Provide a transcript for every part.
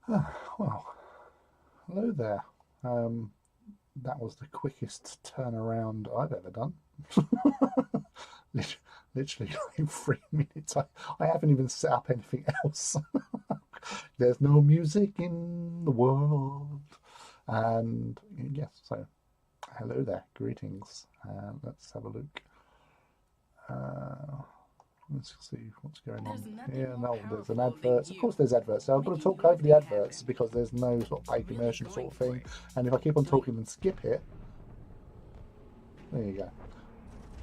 Well, hello there. Um, that was the quickest turnaround I've ever done. Lit- Literally like 3 minutes. I haven't even set up anything else. There's no music in the world. And yes, so hello there. Greetings. Let's have a look. Uh, let's see what's going There's on nothing here. more No, there's an powerful than advert. Of you, course, there's adverts. So I've got to making talk your over the day adverts happen. because there's no sort of paid Really immersion going sort of for thing. it. And if I keep on Don't talking and skip it, there you go.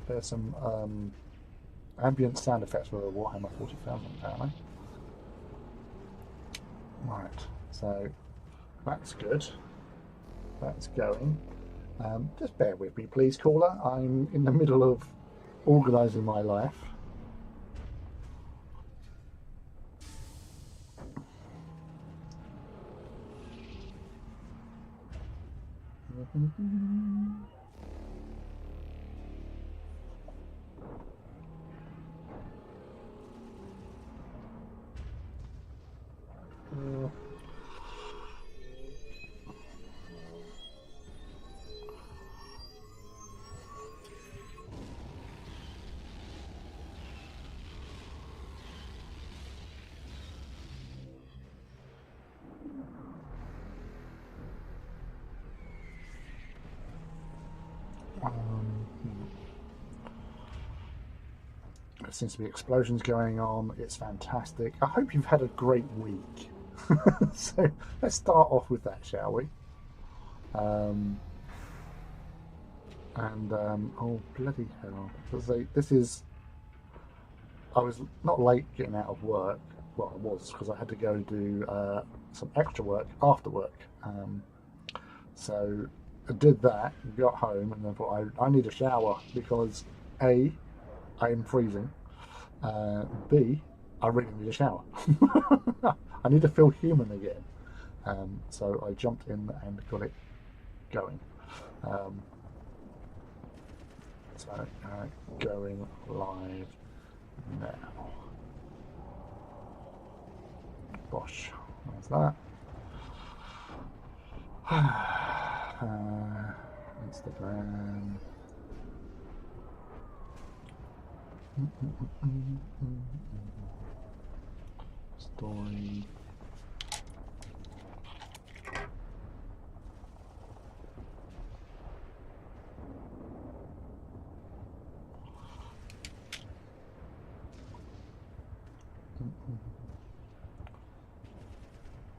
There's some ambient sound effects for Warhammer 40,000 apparently. Right, so that's good. That's going. Just bear with me, please, caller. I'm in the middle of organising my life. Um, there seems to be explosions going on. It's fantastic. I hope you've had a great week. So let's start off with that, shall we? Um, oh bloody hell! This is. I was not late getting out of work. Well, I was because I had to go do some extra work after work. So I did that, got home, and then thought I need a shower because A, I am freezing. B, I really need a shower. I need to feel human again. So I jumped in and got it going. Um, going live now. Bosh. There's that. Instagram. Story.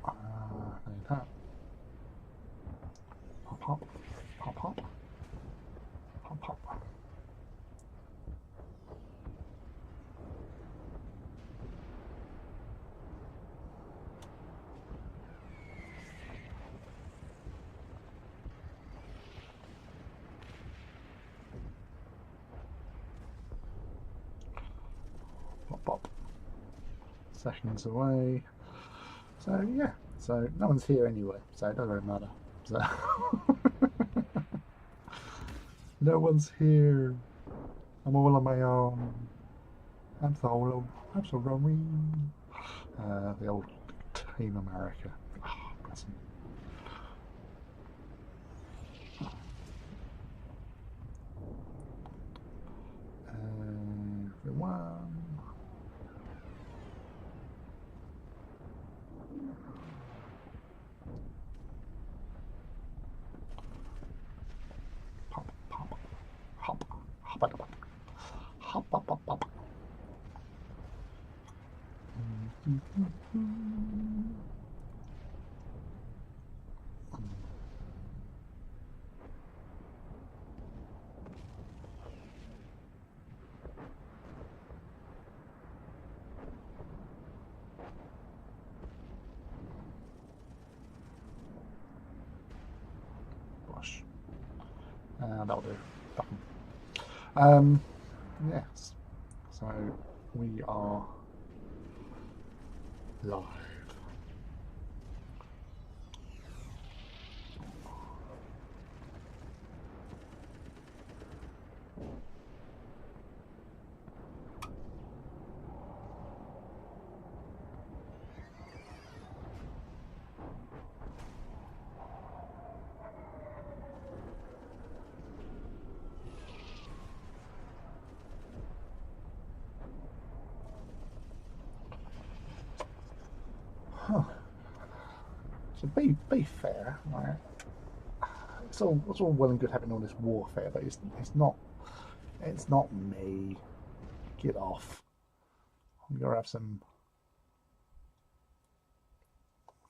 Like that. Pop, pop, pop, pop, pop, pop. Pop, pop. Seconds away. So yeah. So no one's here anyway. So it doesn't really matter. So no one's here. I'm all on my own. I'm solo. I'm so lonely. The old Team America. Oh, bless them. Everyone. Pop, pop, hop, hop, hop, hop, hop, hop, hop, hop. Gosh. That'll do. Button. Yes. So we are live. Huh. So be fair, right? It's all well and good having all this warfare, but it's not me. Get off. I'm gonna have some.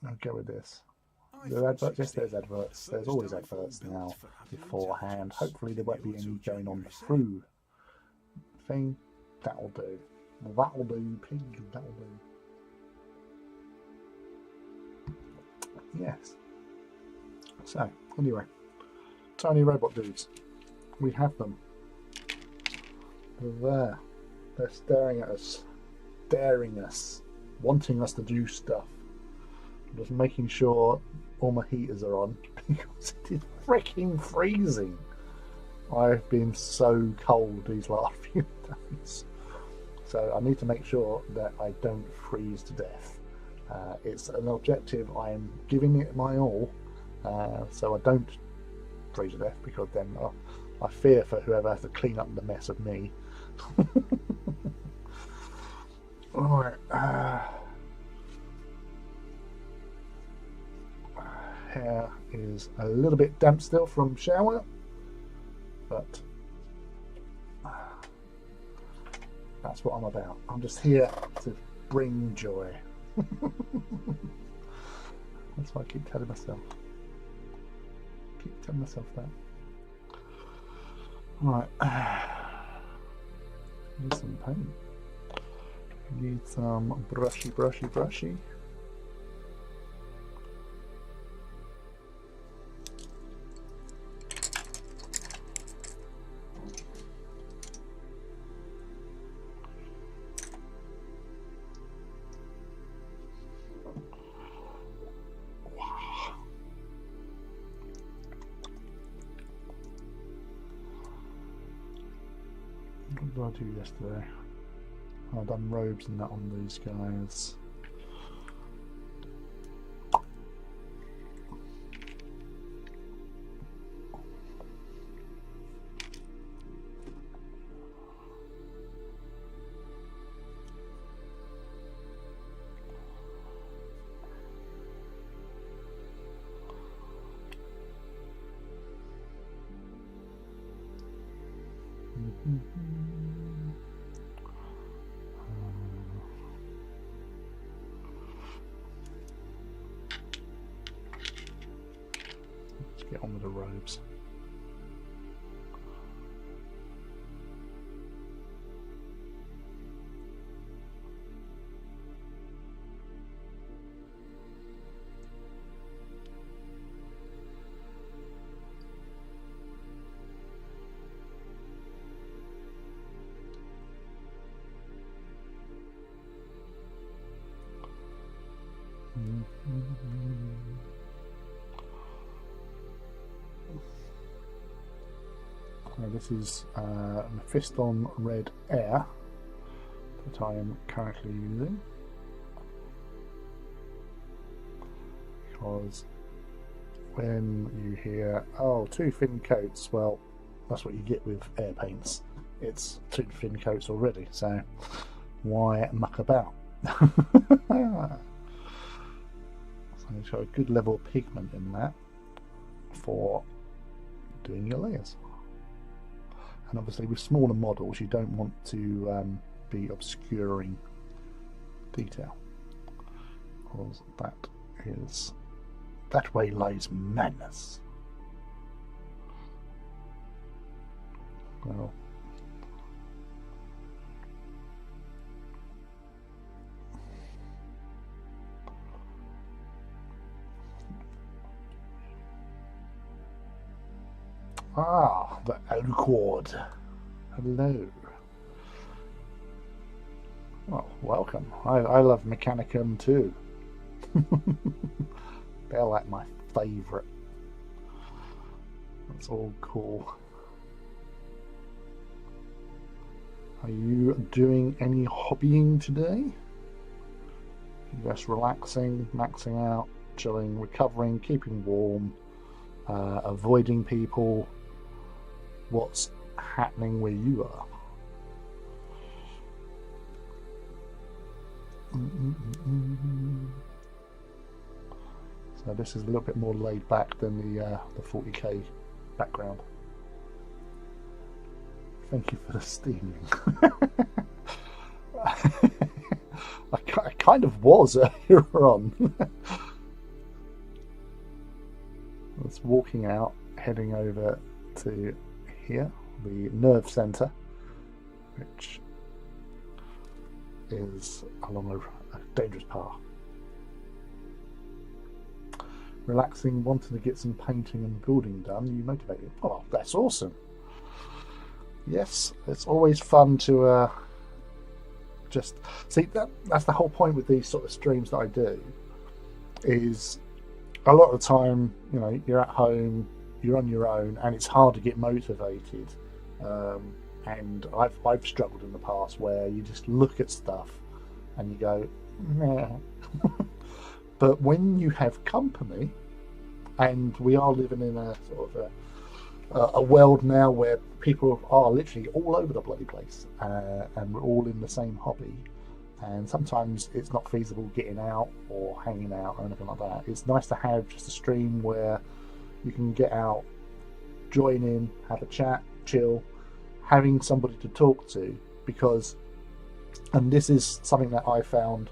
I'll go with this. There are adverts. Yes, there's adverts. There's always adverts now beforehand. Hopefully there won't be any going on through thing. That'll do. That'll do, pig. That'll do. Yes. So, anyway. Tiny robot dudes. We have them. They're there. They're staring at us. Daring us. Wanting us to do stuff. I'm just making sure all my heaters are on because it is freaking freezing. I've been so cold these last few days. So I need to make sure that I don't freeze to death. It's an objective I am giving it my all, so I don't freeze to death, because then I fear for whoever has to clean up the mess of me. Alright. Hair is a little bit damp still from shower, but that's what I'm about. I'm just here to bring joy. That's what I keep telling myself. Keep telling myself that. Right. Need some paint. Need some brushy. What did I do yesterday? I've done robes and that on these guys. Let's get on with the robes. This is Mephiston Red Air that I am currently using, because when you hear, oh, 2 thin coats, well, that's what you get with air paints. It's 2 thin coats already, so why muck about? So it's got a good level of pigment in that for doing your layers. And obviously with smaller models you don't want to be obscuring detail, because that way lies madness. Well, the Alquad. Hello. Well, welcome. I love Mechanicum too. They're like my favourite. That's all cool. Are you doing any hobbying today? Just relaxing, maxing out, chilling, recovering, keeping warm, avoiding people? What's happening where you are? So this is a little bit more laid back than the 40k background. Thank you for the steaming. I kind of was earlier on. I was walking out, heading over to here, the nerve centre, which is along a dangerous path. Relaxing, wanting to get some painting and building done, you motivated. Oh, that's awesome. Yes, it's always fun to just see that's the whole point with these sort of streams that I do, is a lot of the time, you know, you're at home, you're on your own, and it's hard to get motivated. And I've struggled in the past where you just look at stuff and you go, nah. But when you have company, and we are living in a sort of a world now where people are literally all over the bloody place, and we're all in the same hobby, and sometimes it's not feasible getting out or hanging out or anything like that. It's nice to have just a stream where you can get out, join in, have a chat, chill, having somebody to talk to, because, and this is something that I found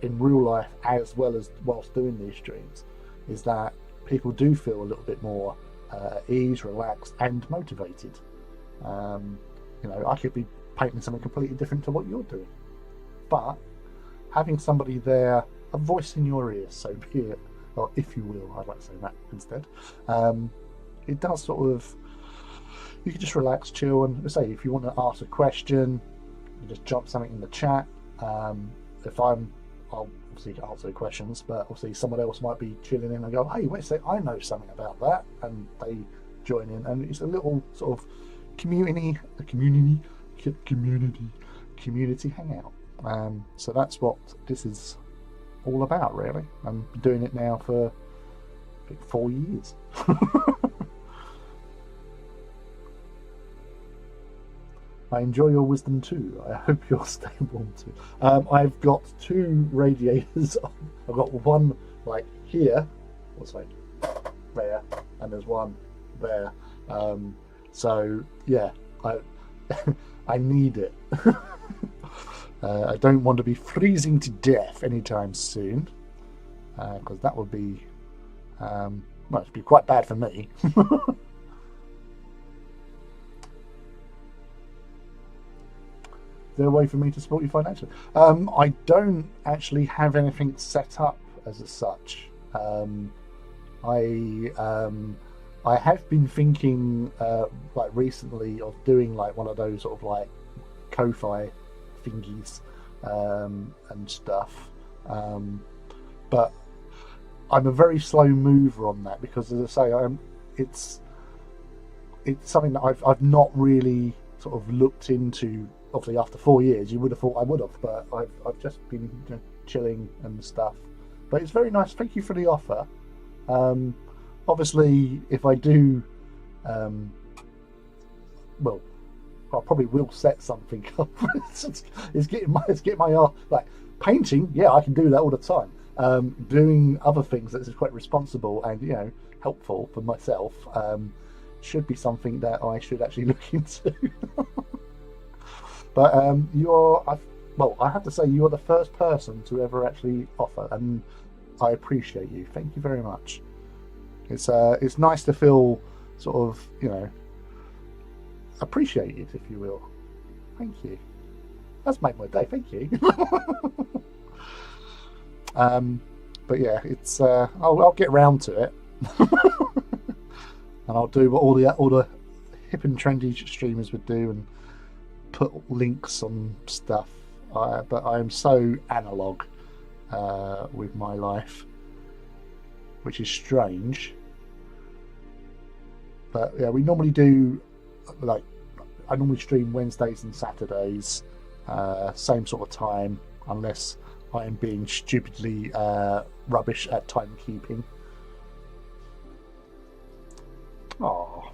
in real life as well as whilst doing these streams, is that people do feel a little bit more at ease, relaxed and motivated. You know, I could be painting something completely different to what you're doing, but having somebody there, a voice in your ear, so be it, or if you will, I'd like to say that instead, it does sort of, you can just relax, chill, and say if you want to ask a question, you just jump something in the chat. I'll obviously answer questions, but obviously someone else might be chilling in and go, hey, wait a sec, I know something about that, and they join in, and it's a little sort of community hangout. So that's what this is all about, really. I'm doing it now for I think 4 years. I enjoy your wisdom too. I hope you're stable too. I've got 2 radiators. I've got one like here, what's like there, and there's one there. So yeah, I need it. I don't want to be freezing to death anytime soon, because that would be, well, it'd be quite bad for me. Is there a way for me to support you financially? I don't actually have anything set up as such. I have been thinking like recently of doing like one of those sort of like Ko-Fi thingies and stuff, but I'm a very slow mover on that, because as I say, it's something that I've not really sort of looked into. Obviously, after 4 years, you would have thought I would have, but I've just been, you know, chilling and stuff. But it's very nice. Thank you for the offer. Obviously, if I do, well, I probably will set something up. it's getting my like painting. Yeah, I can do that all the time. Doing other things that is quite responsible and, you know, helpful for myself should be something that I should actually look into. But I have to say, you're the first person to ever actually offer, and I appreciate you. Thank you very much. It's nice to feel sort of, you know, appreciated, if you will. Thank you. That's made my day. Thank you. But yeah, it's I'll get round to it, and I'll do what all the hip and trendy streamers would do and put links on stuff. But I am so analog with my life, which is strange. But yeah, we normally do, like, I normally stream Wednesdays and Saturdays, same sort of time, unless I am being stupidly rubbish at timekeeping. Oh,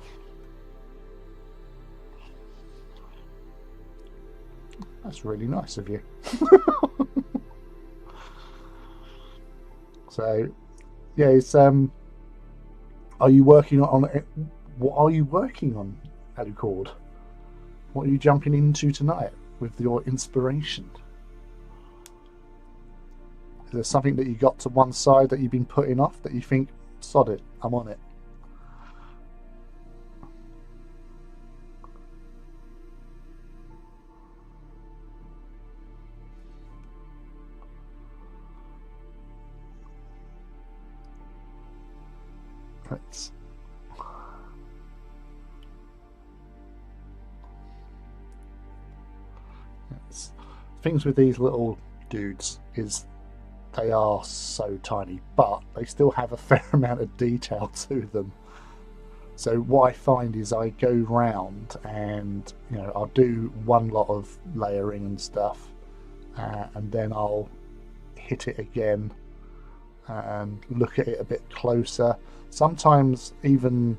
that's really nice of you. So yeah, it's are you working on it? What are you working on, Alucord? What are you jumping into tonight with your inspiration? Is there something that you got to one side that you've been putting off that you think, sod it, I'm on it? Let's, let's, things with these little dudes is they are so tiny, but they still have a fair amount of detail to them. So what I find is I go round and I'll do one lot of layering and stuff, and then I'll hit it again and look at it a bit closer. Sometimes even,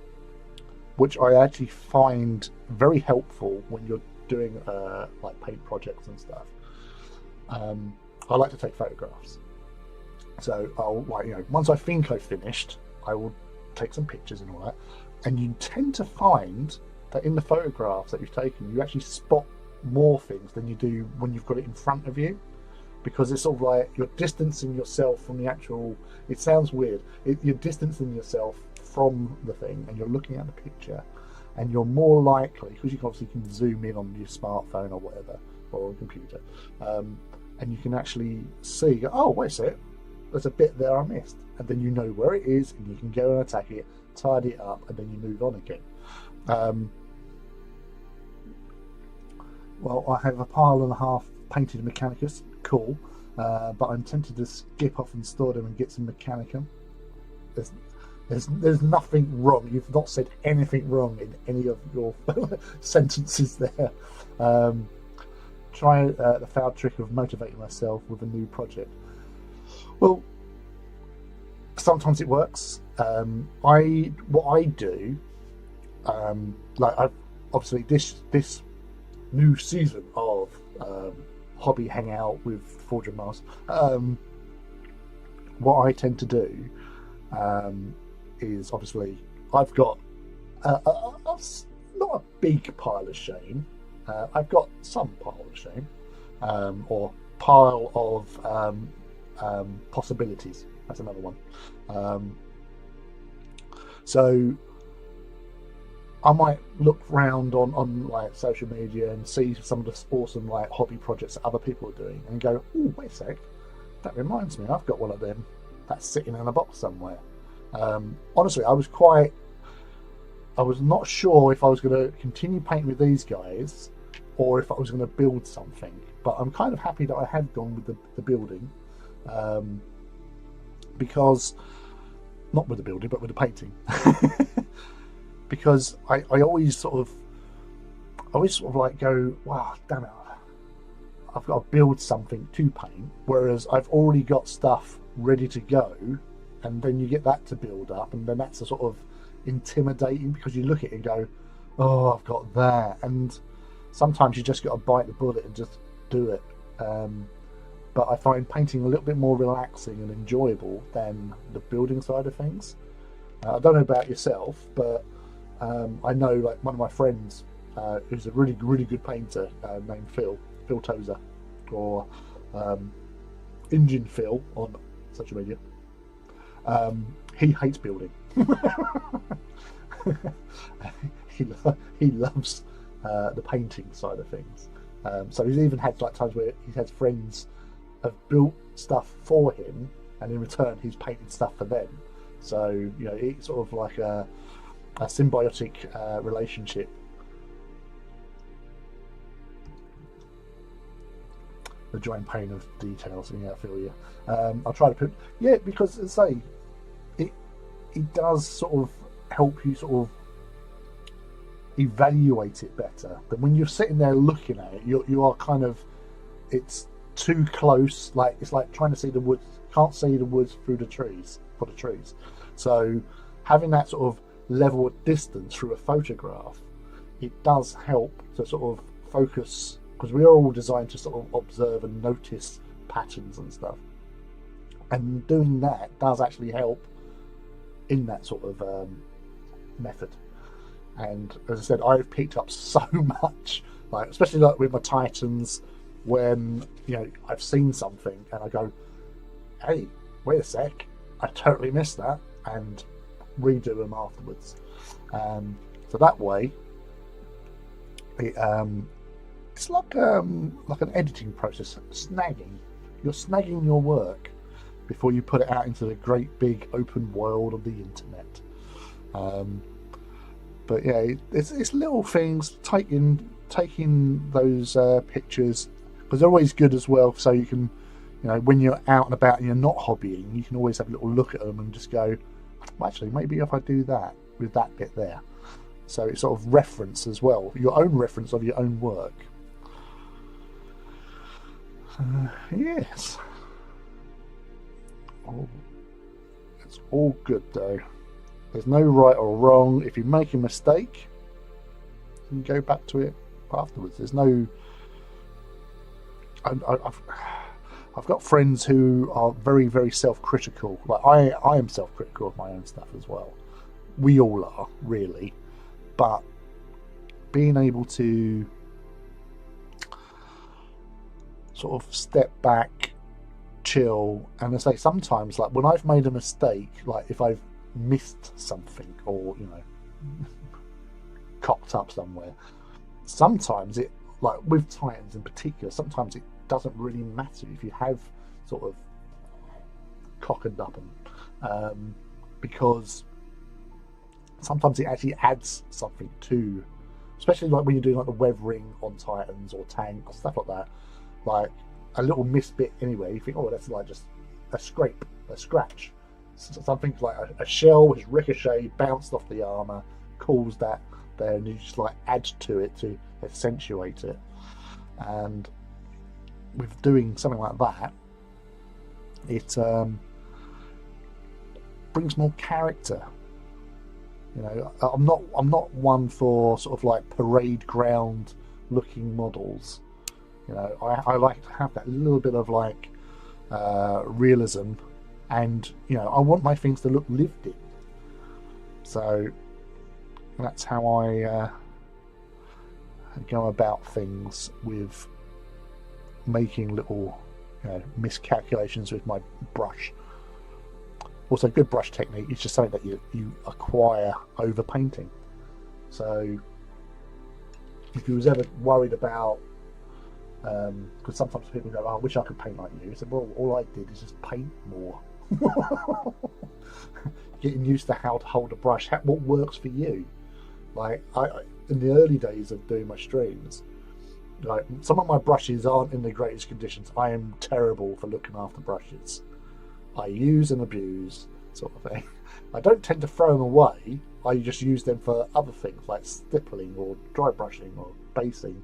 which I actually find very helpful when you're doing like paint projects and stuff. I like to take photographs. So I'll once I think I've finished, I will take some pictures and all that. And you tend to find that in the photographs that you've taken, you actually spot more things than you do when you've got it in front of you, because it's sort of like you're distancing yourself from the actual. It sounds weird. You're distancing yourself from the thing, and you're looking at the picture, and you're more likely, because you obviously can zoom in on your smartphone or whatever, or a computer, and you can actually see. Oh, wait a sec, there's a bit there I missed, and then you know where it is, and you can go and attack it, tidy it up, and then you move on again. Well, I have a pile and a half painted Mechanicus, cool, but I'm tempted to skip off and store them and get some Mechanicum. There's nothing wrong. You've not said anything wrong in any of your sentences there. Try the foul trick of motivating myself with a new project. Well, sometimes it works. What I do, like I've obviously this new season of hobby hangout with Forge of Mars. What I tend to do is obviously I've got not a big pile of shame. I've got some pile of shame, or pile of possibilities. That's another one. So I might look round on like social media and see some of the awesome like hobby projects that other people are doing and go, oh, wait a sec, that reminds me, I've got one of them that's sitting in a box somewhere. Honestly, I was not sure if I was going to continue painting with these guys or if I was going to build something, but I'm kind of happy that I had gone with the building, because not with the building but with the painting. Because I always sort of like go, wow, damn it, I've got to build something to paint, whereas I've already got stuff ready to go, and then you get that to build up, and then that's a sort of intimidating because you look at it and go, oh, I've got that, and sometimes you just got to bite the bullet and just do it. But I find painting a little bit more relaxing and enjoyable than the building side of things. I don't know about yourself, but I know like one of my friends who's a really good painter named Phil Tozer, or Engine Phil on social media. He hates building. he loves the painting side of things. So he's even had like times where he has friends have built stuff for him, and in return he's painted stuff for them. So it's sort of like a symbiotic relationship. The joy and pain of details. Yeah, I feel you. I'll try to put because as I say, it does sort of help you sort of evaluate it better than when you're sitting there looking at it. You are kind of, it's too close. Like it's like trying to see the woods. Can't see the woods through the trees for the trees. So having that sort of level of distance through a photograph, it does help to sort of focus, because we are all designed to sort of observe and notice patterns and stuff, and doing that does actually help in that sort of method. And as I said, I've picked up so much, like especially like with my Titans, when I've seen something and I go, "Hey, wait a sec, I totally missed that," and redo them afterwards. So that way, it's like an editing process, snagging. You're snagging your work before you put it out into the great big open world of the internet. But yeah, it's little things, taking those pictures, because they're always good as well. So you can, when you're out and about and you're not hobbying, you can always have a little look at them and just go, well, actually, maybe if I do that with that bit there. So it's sort of reference as well, your own reference of your own work. Yes. Oh, it's all good though. There's no right or wrong. If you make a mistake, you can go back to it afterwards. There's no. I've got friends who are very, very self-critical. Like I am self-critical of my own stuff as well. We all are, really. But being able to sort of step back, chill, and I say sometimes, like when I've made a mistake, like if I've missed something or cocked up somewhere, sometimes it, like with Titans in particular, sometimes it doesn't really matter if you have sort of cockened up and because sometimes it actually adds something to, especially like when you're doing like the weathering on Titans or tank or stuff like that, like a little miss bit anyway, you think, oh, that's like just a scrape, a scratch, something like a shell which ricocheted, bounced off the armor, caused that there, and you just like add to it to accentuate it. And with doing something like that, it brings more character. I'm not one for sort of like parade ground looking models. I like to have that little bit of like realism, and I want my things to look lived in. So that's how I go about things with making little miscalculations with my brush. Also, good brush technique is just something that you acquire over painting. So if you was ever worried about, because sometimes people go, oh, I wish I could paint like you. I said, well, all I did is just paint more. Getting used to how to hold a brush, what works for you. Like in the early days of doing my streams, like some of my brushes aren't in the greatest conditions. I am terrible for looking after brushes. I use and abuse, sort of thing. I don't tend to throw them away. I just use them for other things like stippling or dry brushing or basing.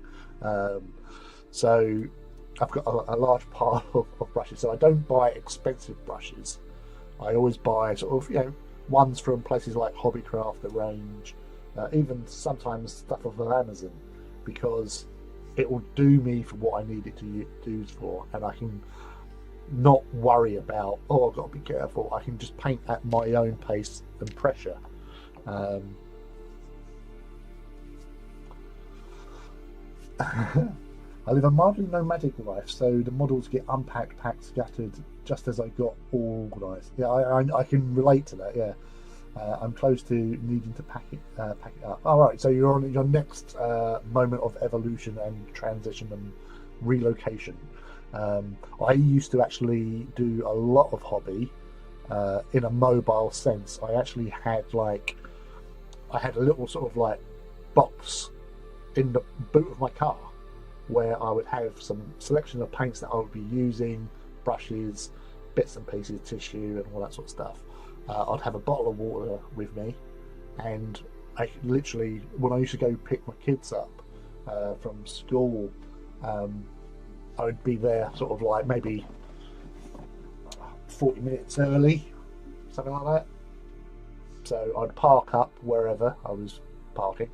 So I've got a large pile of brushes. So I don't buy expensive brushes. I always buy sort of ones from places like Hobbycraft, The Range, even sometimes stuff off of Amazon, because it will do me for what I need it to do for, and I can not worry about, oh, I've got to be careful. I can just paint at my own pace and pressure. I live a mildly nomadic life, so the models get unpacked, packed, scattered, just as I got organised. Yeah, I can relate to that. Yeah, I'm close to needing to pack it up. All right, so you're on your next moment of evolution and transition and relocation. I used to actually do a lot of hobby in a mobile sense. I actually had I had a little sort of like box in the boot of my car where I would have some selection of paints that I would be using, brushes, bits and pieces, tissue and all that sort of stuff. I'd have a bottle of water with me, and I literally, when I used to go pick my kids up from school, I would be there sort of like maybe 40 minutes early, something like that. So I'd park up wherever I was parking,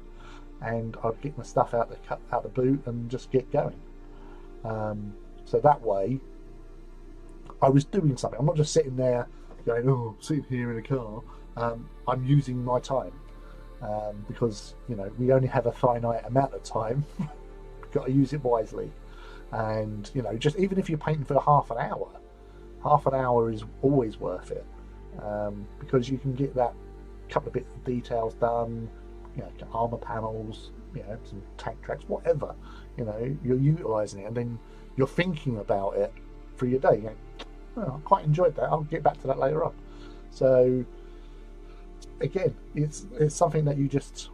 and I'd get my stuff out the boot and just get going. So that way, I was doing something. I'm not just sitting there going, oh, sitting here in a car. I'm using my time, because we only have a finite amount of time. We've got to use it wisely, and just even if you're painting for half an hour is always worth it, because you can get that couple of bits of details done, armor panels, some tank tracks, whatever. You're utilizing it, and then you're thinking about it for your day. I quite enjoyed that. I'll get back to that later on. So again, it's something that you just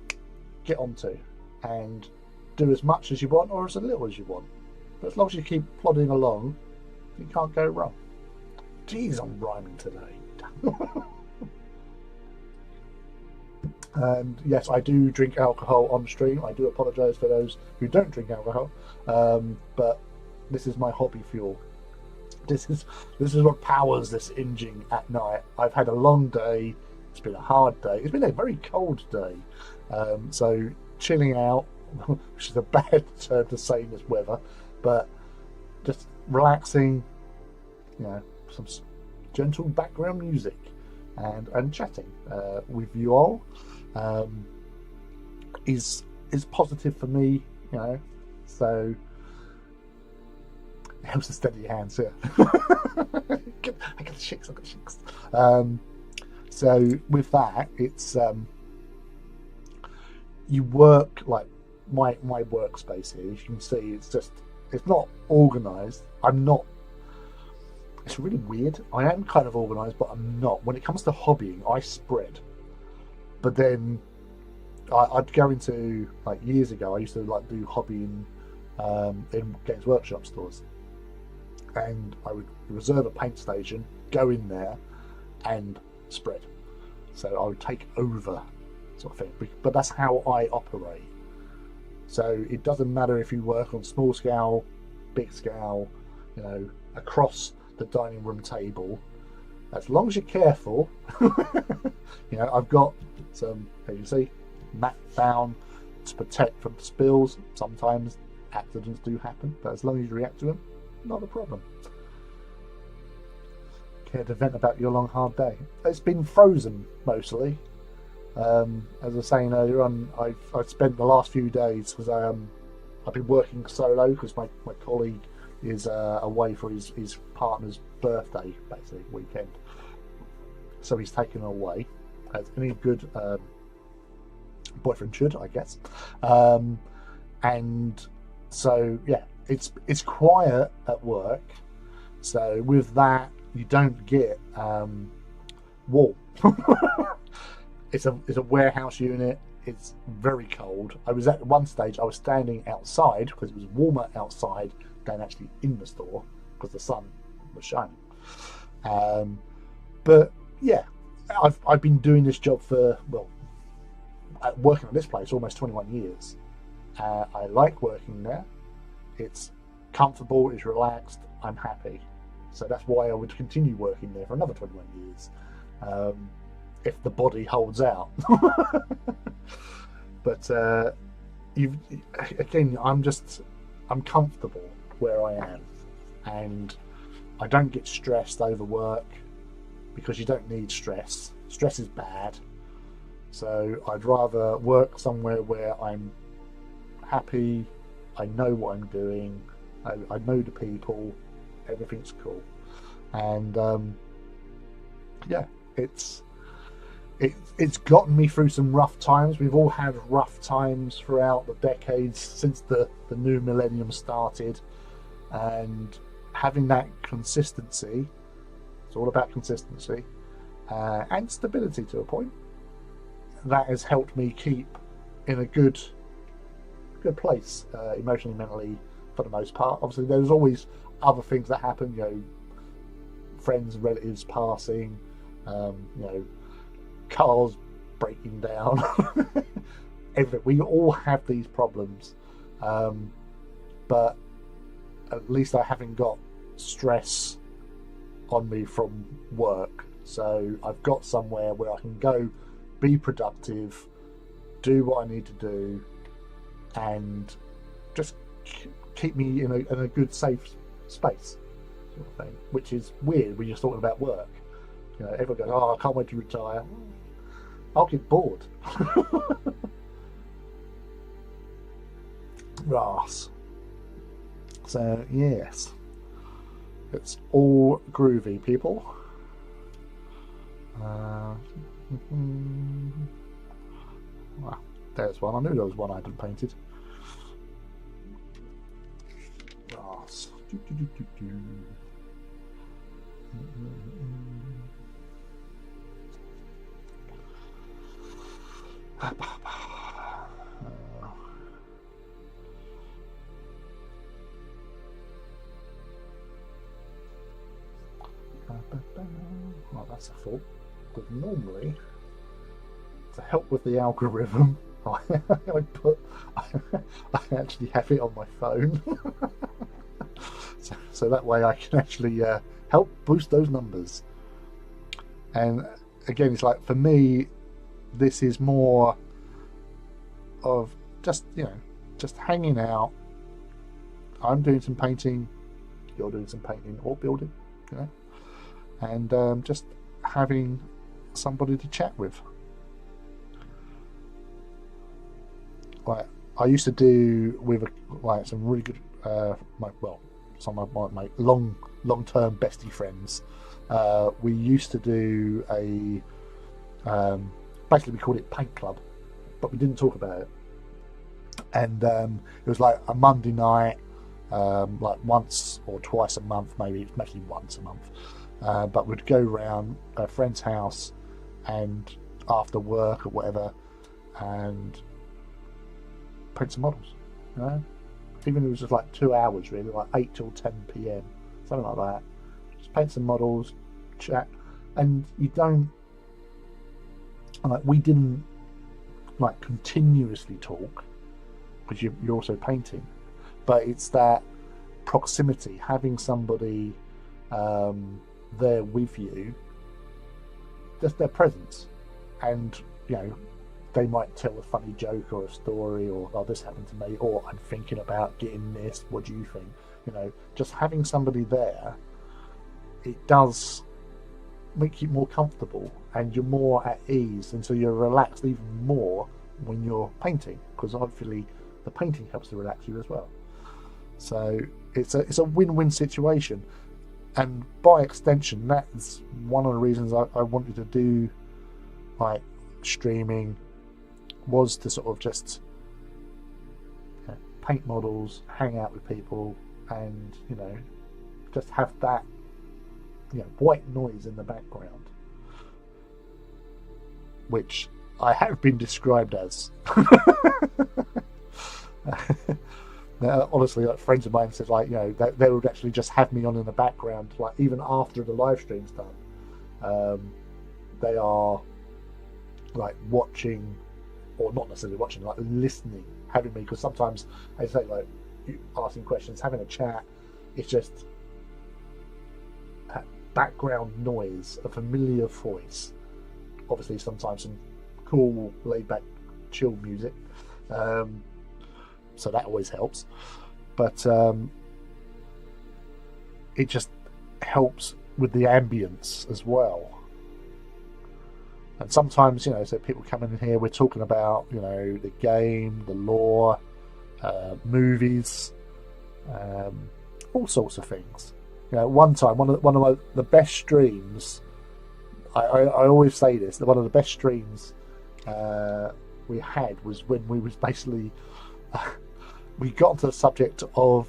get onto and do as much as you want or as little as you want. But as long as you keep plodding along, you can't go wrong. Jeez, I'm rhyming today. And yes, I do drink alcohol on stream. I do apologise for those who don't drink alcohol, but this is my hobby fuel. This is what powers this inging at night. I've had a long day. It's been a hard day. It's been a very cold day. So chilling out, which is a bad term to say in this weather, but just relaxing, some gentle background music and chatting with you all is positive for me, so it helps to steady your hands here. I got the shakes. So with that, it's you work like my workspace here. As you can see, it's not organised. It's really weird. I am kind of organised, but I'm not. When it comes to hobbying, I spread. But then I'd go into, like, years ago, I used to do hobbying in Games Workshop stores, and I would reserve a paint station, go in there, and spread. So I would take over, sort of thing. But that's how I operate. So it doesn't matter if you work on small scale, big scale, across the dining room table, as long as you're careful. I've got some, as you see, mat down to protect from spills. Sometimes accidents do happen, but as long as you react to them, not a problem. Care to vent about your long hard day? It's been frozen mostly. As I was saying earlier on, I've spent the last few days because I've been working solo because my colleague is away for his partner's birthday, basically weekend. So he's taken her away, as any good boyfriend should, I guess. And so yeah, it's quiet at work. So with that, you don't get wall. It's a warehouse unit. It's very cold. I was at one stage, I was standing outside because it was warmer outside than actually in the store because the sun was shining. But yeah, I've been doing this job for, working at this place almost 21 years. I like working there. It's comfortable, it's relaxed, I'm happy. So that's why I would continue working there for another 21 years. If the body holds out. But I'm comfortable where I am, and I don't get stressed over work because you don't need stress. Stress is bad. So I'd rather work somewhere where I'm happy, I know what I'm doing, I know the people, everything's cool. And yeah, it's gotten me through some rough times. We've all had rough times throughout the decades since the new millennium started, and having that consistency, it's all about consistency and stability to a point, that has helped me keep in a good place, emotionally, mentally, for the most part. Obviously there's always other things that happen, friends, relatives passing, cars breaking down. We all have these problems, but at least I haven't got stress on me from work. So I've got somewhere where I can go, be productive, do what I need to do, and just keep me in a good, safe space, sort of thing. Which is weird when you're talking about work. Everyone goes, "Oh, I can't wait to retire." I'll get bored. Ras. So yes, it's all groovy, people. Well, there's one. I knew there was one I hadn't painted. Ras. Well, that's a fault. Because normally, to help with the algorithm, I actually have it on my phone, so that way I can actually help boost those numbers. And again, it's like, for me, this is more of just, just hanging out. I'm doing some painting, you're doing some painting or building, and just having somebody to chat with. Like I used to do with some really good, some of my long-term bestie friends. We used to do a basically we called it Paint Club, but we didn't talk about it. And it was like a Monday night, like once or twice a month, maybe once a month. But we'd go round a friend's house and after work or whatever, and paint some models. Even if it was just like 2 hours, really, like 8 till 10 p.m, something like that. Just paint some models, chat, and you don't we didn't continuously talk because you're also painting, but it's that proximity, having somebody there with you, just their presence, and they might tell a funny joke or a story, or oh, this happened to me, or I'm thinking about getting this, what do you think? Just having somebody there, it does make you more comfortable and you're more at ease, and so you're relaxed even more when you're painting, because hopefully the painting helps to relax you as well. So it's a win-win situation. And by extension, that's one of the reasons I wanted to do streaming, was to sort of just paint models, hang out with people, and just have that white noise in the background, which I have been described as. Now, honestly, friends of mine said they would actually just have me on in the background, even after the live stream's done. They are watching, or not necessarily watching, listening, having me, because sometimes I say asking questions, having a chat, it's just background noise, a familiar voice. Obviously, sometimes some cool, laid-back, chill music. So that always helps, but it just helps with the ambience as well. And sometimes, so people come in here, we're talking about, the game, the lore, movies, all sorts of things. One time, one of the best streams, I always say this, that one of the best streams we had was when we was basically we got onto the subject of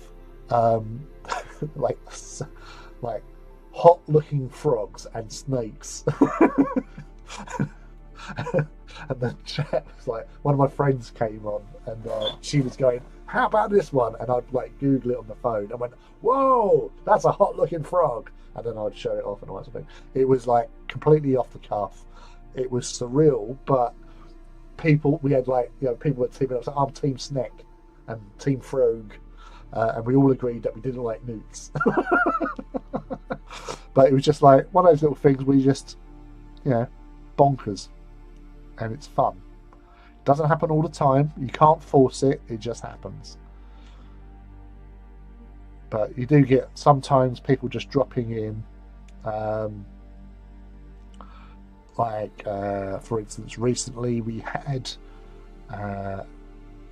hot looking frogs and snakes. And the chat was one of my friends came on, and she was going, how about this one? And I'd Google it on the phone and went, whoa, that's a hot looking frog, and then I'd show it off and all that sort of thing. It was completely off the cuff. It was surreal, but people, we had people were teaming up. I'm Team Snack and Team Frog, and we all agreed that we didn't like newts. But it was just one of those little things we just, bonkers, and it's fun. It doesn't happen all the time. You can't force it. It just happens. But you do get sometimes people just dropping in. like for instance, recently we had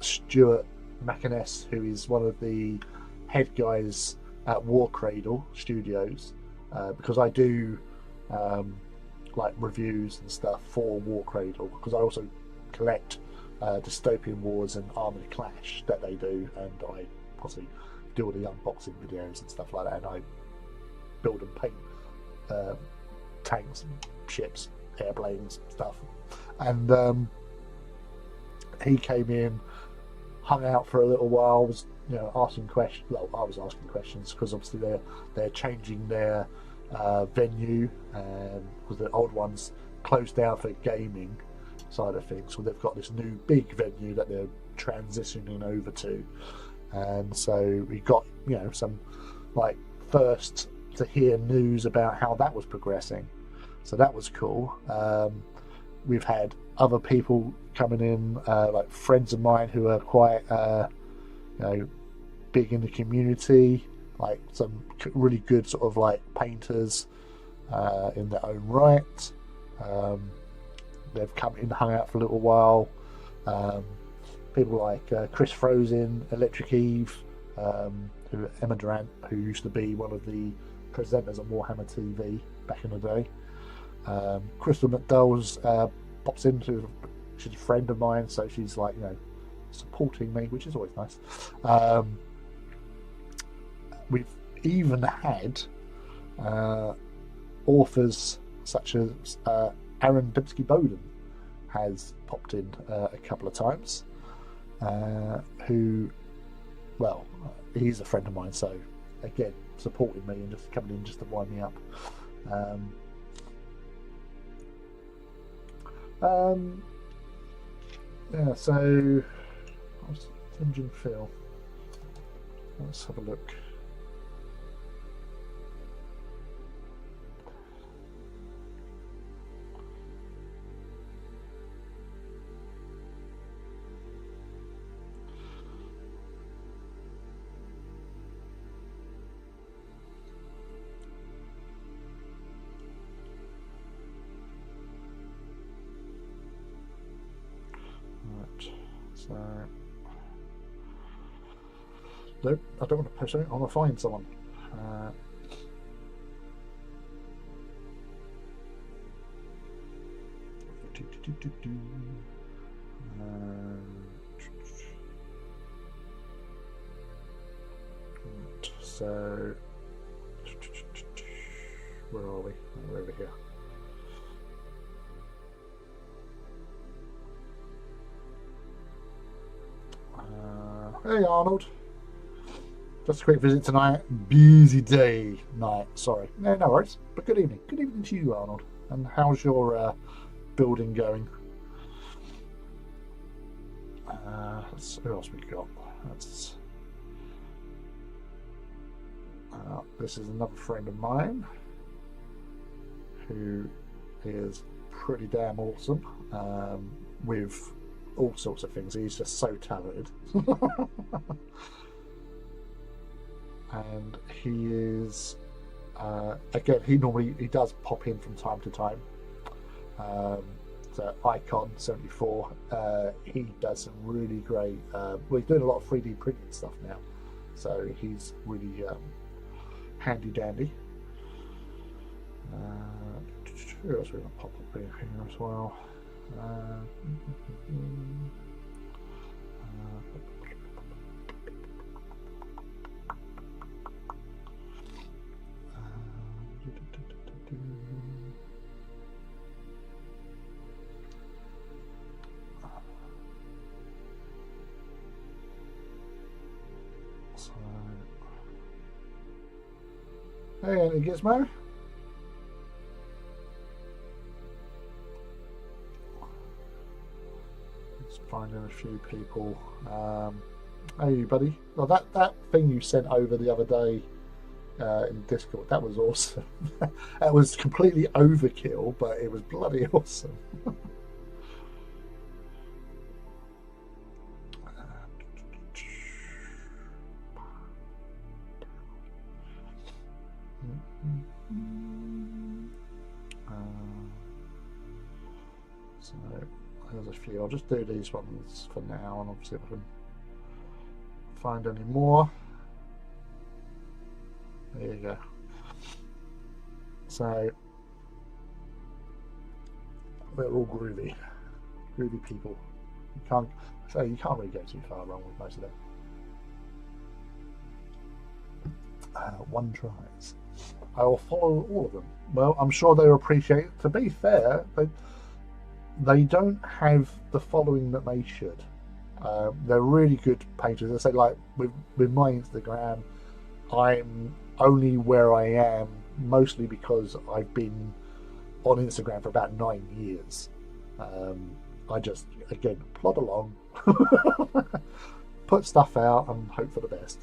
Stuart McInnes, who is one of the head guys at Warcradle Studios, because I do like reviews and stuff for Warcradle, because I also collect Dystopian Wars and Armored Clash that they do, and I possibly do all the unboxing videos and stuff like that, and I build and paint tanks, ships, airplanes, stuff. And he came in, hung out for a little while, was asking questions. Well, I was asking questions because obviously they're changing their venue, because the old ones closed down for gaming side of things. So they've got this new big venue that they're transitioning over to, and so we got some like first to hear news about how that was progressing. So that was cool. We've had other people coming in, like friends of mine who are quite big in the community, like some really good sort of like painters in their own right. They've come in, hung out for a little while. People like Chris Frozen, Electric Eve, Emma Durant, who used to be one of the presenters on Warhammer TV back in the day. Crystal McDowell's pops in. She's a friend of mine, so she's like supporting me, which is always nice. We've even had authors such as Aaron Dembski Bowden has popped in a couple of times, who, well, he's a friend of mine, so again, supporting me and just coming in just to wind me up. Yeah, so Engine Phil. Let's have a look. So, nope, I don't want to push it. I want to find someone. So, where are we? We're over here. Hey Arnold, just a quick visit tonight. Busy day, night. Sorry, no worries. But good evening. Good evening to you, Arnold. And how's your building going? Who else we got? That's this is another friend of mine who is pretty damn awesome with all sorts of things. He's just so talented. And he is again, he does pop in from time to time. So Icon 74, he does some really great well, he's doing a lot of 3D printing stuff now, so he's really handy dandy. Who else we want to pop up here as well? Hey, any Gizmo? Just finding a few people. Hey, buddy. Well, that thing you sent over the other day in Discord, that was awesome. That was completely overkill, but it was bloody awesome. So there's a few. I'll just do these ones for now, and I'll see if I can find any more. There you go. So they're all groovy people. You can't really go too far wrong with most of them. One tries. I will follow all of them. Well, I'm sure they'll appreciate it. To be fair, they don't have the following that they should. They're really good painters. I say, like with my Instagram, I'm only where I am mostly because I've been on Instagram for about 9 years. I just, again, plod along, put stuff out and hope for the best.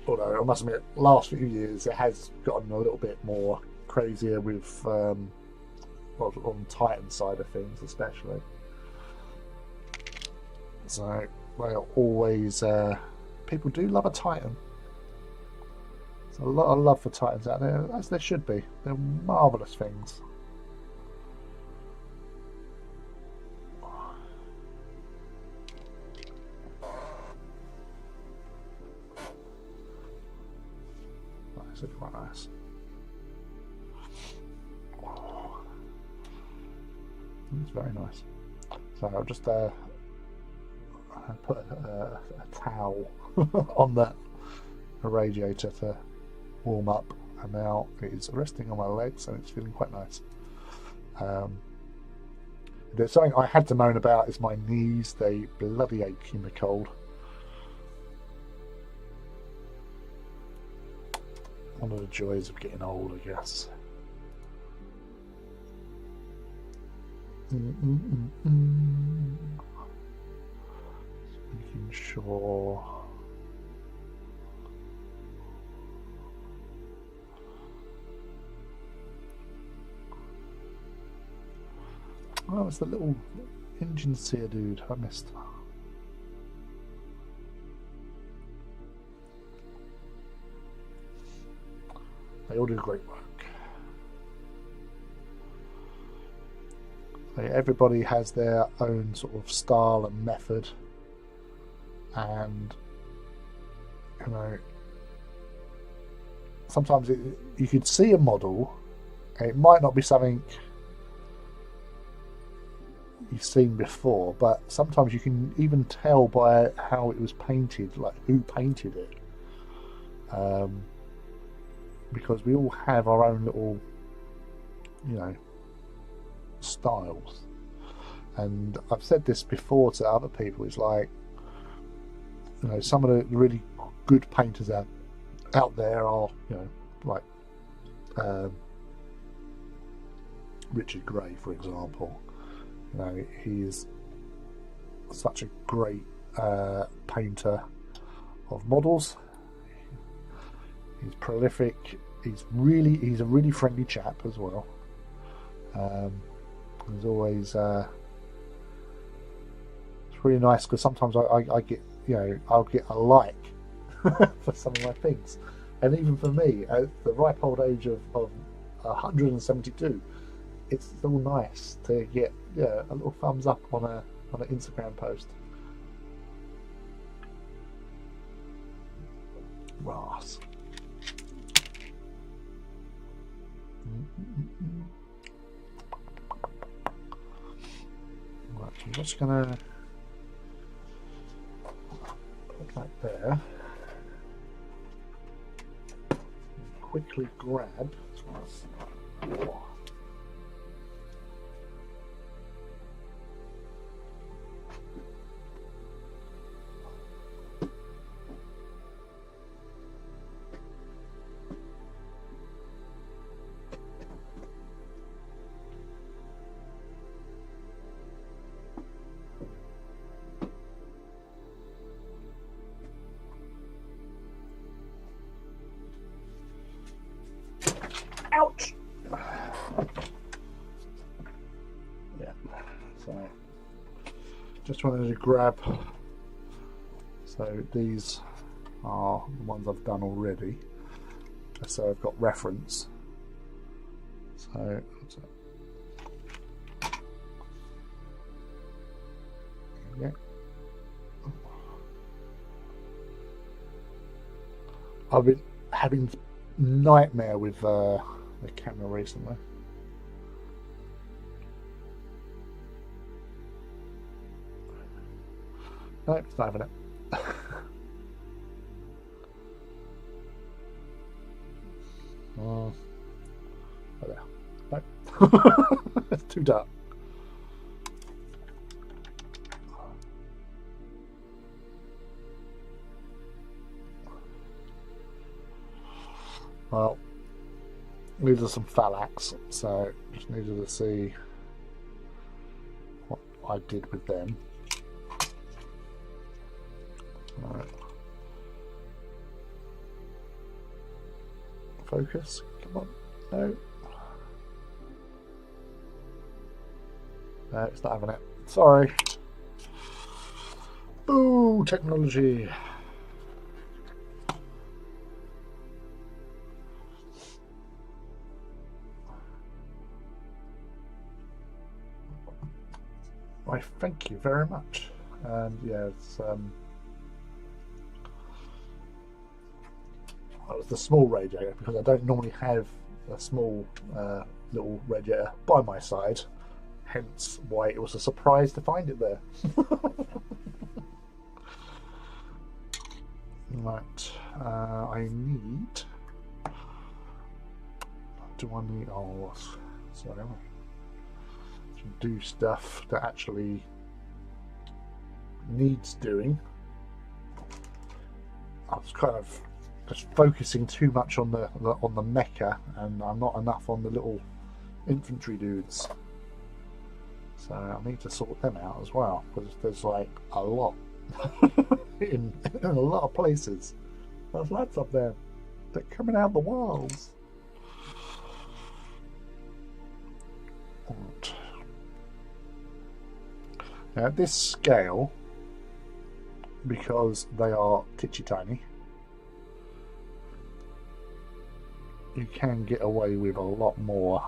Although I must admit, last few years it has gotten a little bit more crazier with on Titan side of things, especially. So they are always people do love a Titan. There's a lot of love for Titans out there, as there should be. They're marvellous things. That's quite nice. It's very nice. So I'll just put a towel on that radiator to warm up, and now it is resting on my legs and it's feeling quite nice. There's something I had to moan about is my knees. They bloody ache in the cold. One of the joys of getting old, I guess. Making sure. Oh, it's the little engine sear dude I missed. They all do great work. Everybody has their own sort of style and method, and you know, sometimes you could see a model and it might not be something you've seen before, but sometimes you can even tell by how it was painted, like who painted it, because we all have our own little, you know, styles. And I've said this before to other people, it's like, you know, some of the really good painters out there are, you know, like Richard Gray, for example. You know, he is such a great painter of models. He's prolific. He's a really friendly chap as well. He's always it's really nice because sometimes I get, you know, I'll get a like for some of my things, and even for me at the ripe old age of 172, it's still nice to get, yeah, a little thumbs up on an Instagram post. Ross. Right, I'm just gonna put that there. Quickly grab. Ouch! Yeah, so just wanted to grab, so these are the ones I've done already, so I've got reference. So Yeah. I've been having nightmare with the camera recently. No, it's not having it. Oh, there. No. It's too dark. Well, these are some phalax, so just needed to see what I did with them. Right. Focus, come on, no. No, it's not having it. Sorry. Boo, technology. Why, thank you very much. And yeah, it's that was the small radiator because I don't normally have a small little radiator by my side. Hence why it was a surprise to find it there. Right, I need. Do I need? Oh, sorry. To do stuff that actually needs doing. I was kind of just focusing too much on the mecha, and I'm not enough on the little infantry dudes. So I need to sort them out as well, because there's like a lot in a lot of places. There's lads up there that are coming out the walls. Right. Now at this scale, because they are titchy tiny, you can get away with a lot more,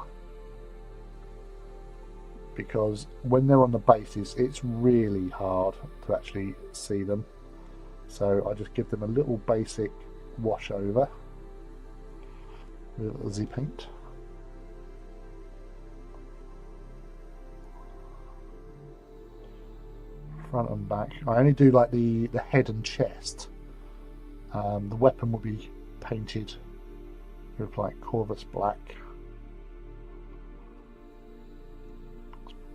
because when they're on the bases it's really hard to actually see them. So I just give them a little basic wash over with Z paint. Front and back. I only do like the head and chest. The weapon will be painted with like Corvus black.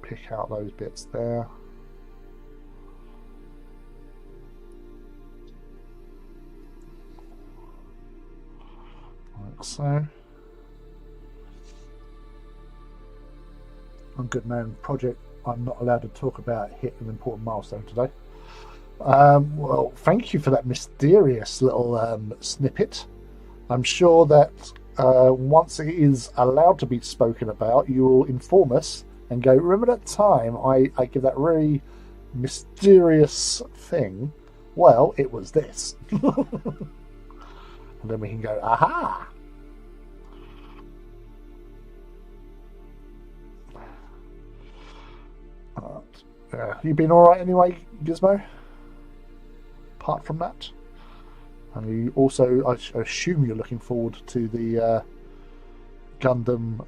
Pick out those bits there. Like so. On Good Man Project, I'm not allowed to talk about hit an important milestone today. Well, thank you for that mysterious little snippet. I'm sure that once it is allowed to be spoken about, you will inform us and go, remember that time I give that really mysterious thing? Well, it was this. And then we can go, aha! You been alright anyway, Gizmo? Apart from that? And you also, I assume you're looking forward to the Gundam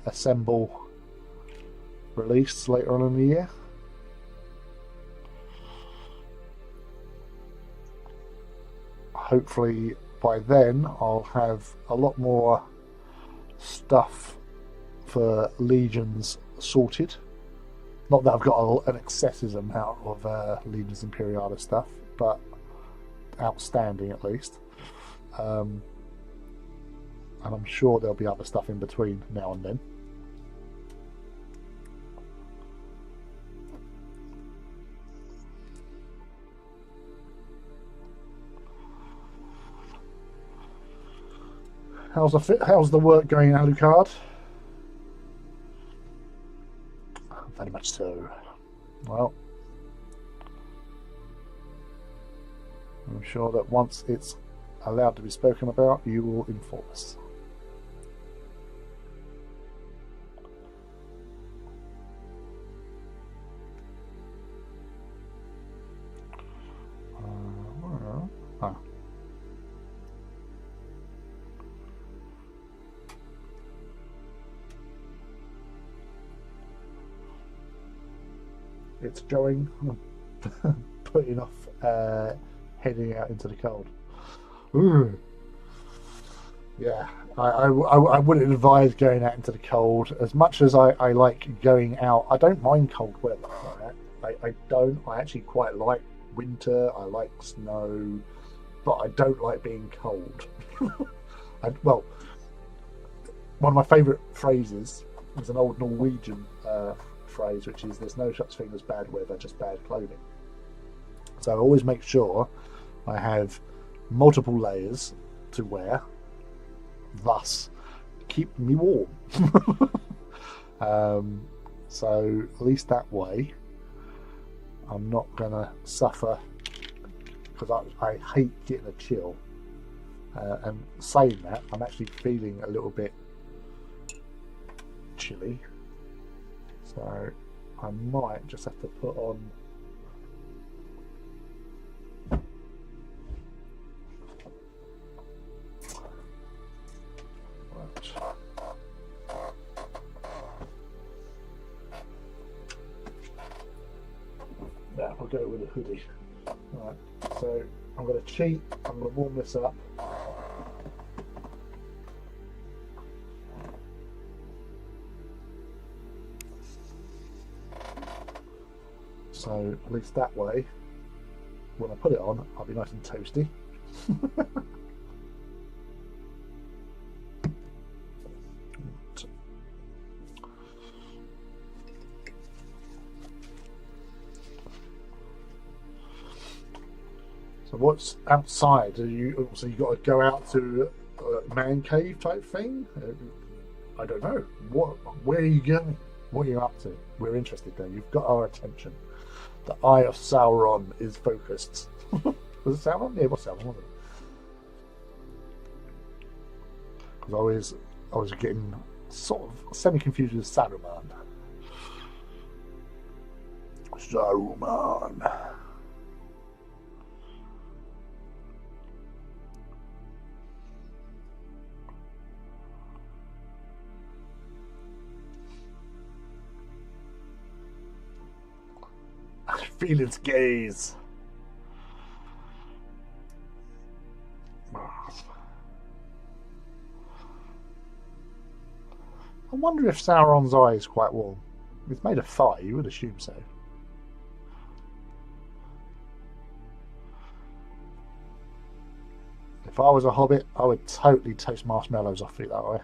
Assemble release later on in the year. Hopefully by then I'll have a lot more stuff for Legions sorted. Not that I've got an excessive amount of Legions Imperialis stuff, but outstanding at least. And I'm sure there'll be other stuff in between now and then. How's the work going, Alucard? Very much so. Well, I'm sure that once it's allowed to be spoken about, you will inform us. it's going, putting off heading out into the cold. Ooh. Yeah, I wouldn't advise going out into the cold. As much as I like going out, I don't mind cold weather. Right? I don't. I actually quite like winter. I like snow, but I don't like being cold. Well, one of my favourite phrases is an old Norwegian phrase, which is "There's no such thing as bad weather, just bad clothing." So I always make sure I have multiple layers to wear, thus keep me warm. So at least that way I'm not gonna suffer, because I hate getting a chill. And saying that, I'm actually feeling a little bit chilly, so I might just have to put on yeah, I'll go with a hoodie. Right, so I'm going to cheat, I'm going to warm this up. So at least that way, when I put it on, I'll be nice and toasty. So what's outside? So you got to go out to a man cave type thing? I don't know. Where are you going? What are you up to? We're interested there. You've got our attention. The eye of Sauron is focused. Was it Sauron? Yeah, it was Sauron, wasn't it? Because I was getting sort of semi-confused with Saruman. Saruman. I feel its gaze. I wonder if Sauron's eye is quite warm. It's made of fire, you would assume so. If I was a hobbit, I would totally toast marshmallows off it that way.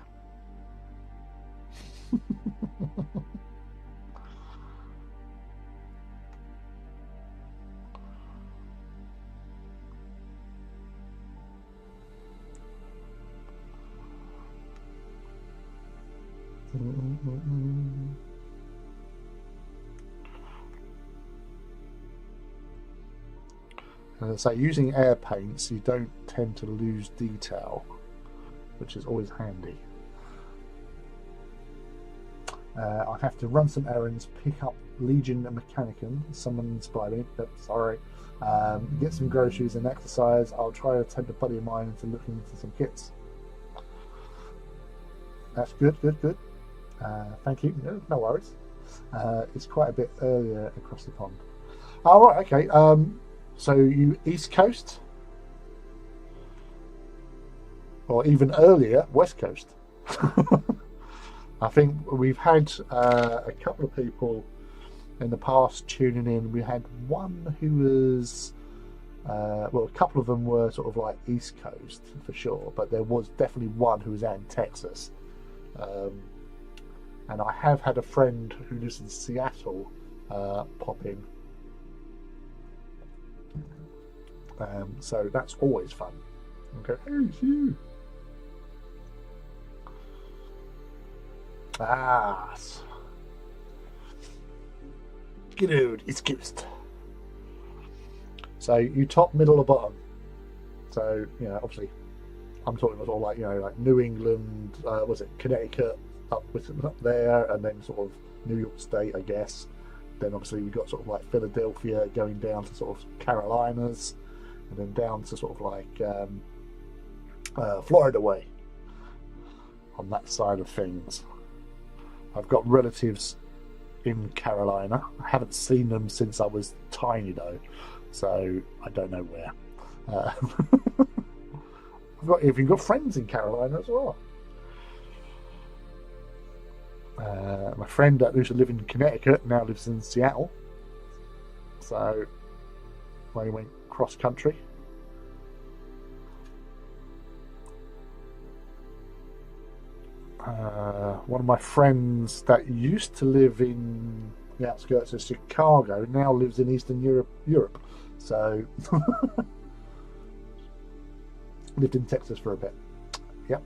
So using air paints, you don't tend to lose detail, which is always handy. I have to run some errands, pick up Legion and Mechanicum. Someone's by me, but sorry. Get some groceries and exercise. I'll try to tempt a buddy of mine into looking into some kits. That's good. Thank you. No worries. It's quite a bit earlier across the pond. Oh, right, okay. So you East Coast? Or even earlier, West Coast? I think we've had a couple of people in the past tuning in. We had one who was, well, a couple of them were sort of like East Coast for sure, but there was definitely one who was out in Texas. And I have had a friend who lives in Seattle pop in. So that's always fun. Okay, hey, it's you. Ah, good, it's Ghost. So you top, middle, or bottom. So obviously, I'm talking about all like like New England. Was it Connecticut up there, and then sort of New York State, I guess. Then obviously we got sort of like Philadelphia, going down to sort of Carolinas, and then down to sort of like Florida way. On that side of things, I've got relatives in Carolina. I haven't seen them since I was tiny though, so I don't know where. If you've got friends in Carolina as well. My friend that used to live in Connecticut now lives in Seattle, so they went cross country. One of my friends that used to live in the outskirts of Chicago now lives in Eastern Europe. So lived in Texas for a bit. Yep.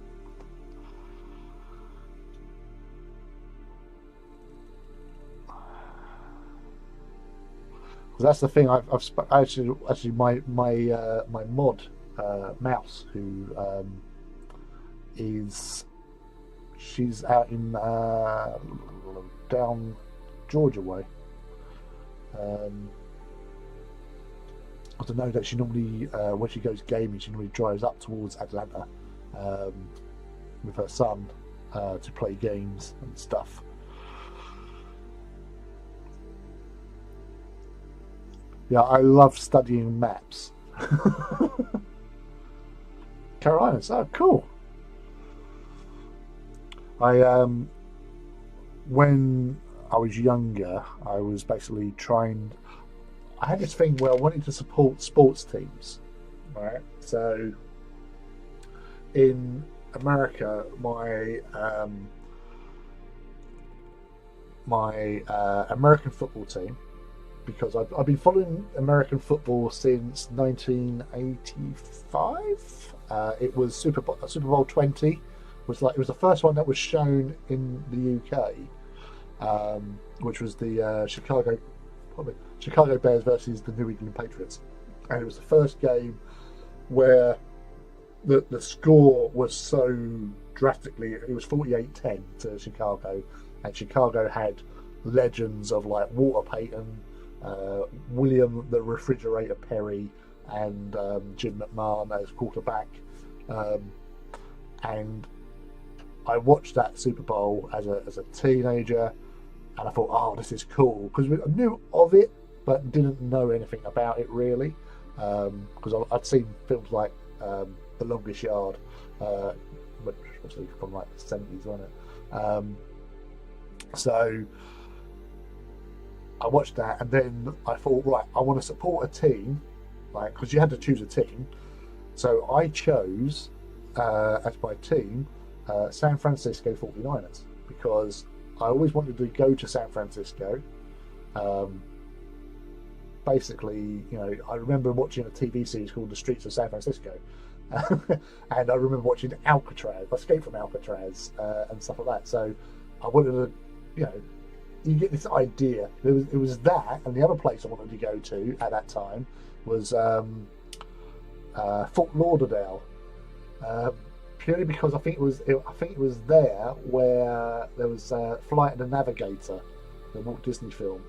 That's the thing. I've actually my mod mouse who is. She's out in down Georgia way. I don't know that she normally, when she goes gaming, she normally drives up towards Atlanta with her son to play games and stuff. Yeah, I love studying maps. Carolina's, oh cool. When I was younger, I was basically trying. I had this thing where I wanted to support sports teams, right? So in America, my American football team, because I've been following American football since 1985. It was Super Bowl 20. It was the first one that was shown in the UK, which was the Chicago Bears versus the New England Patriots, and it was the first game where the score was so drastically. It was 48-10 to Chicago, and Chicago had legends of like Walter Payton, William the Refrigerator Perry, and Jim McMahon as quarterback, and I watched that Super Bowl as a teenager, and I thought, oh, this is cool, because I knew of it but didn't know anything about it really, because I'd seen films like The Longest Yard, which obviously from like the 70s, wasn't it? So I watched that, and then I thought, right, I want to support a team, like, because you had to choose a team. So I chose as my team San Francisco 49ers, because I always wanted to go to San Francisco. Basically, I remember watching a TV series called The Streets of San Francisco, and I remember watching Escape from Alcatraz, and stuff like that. So I wanted to, you get this idea. It was that, and the other place I wanted to go to at that time was Fort Lauderdale. Purely because I think it was there where there was Flight of the Navigator, the Walt Disney film.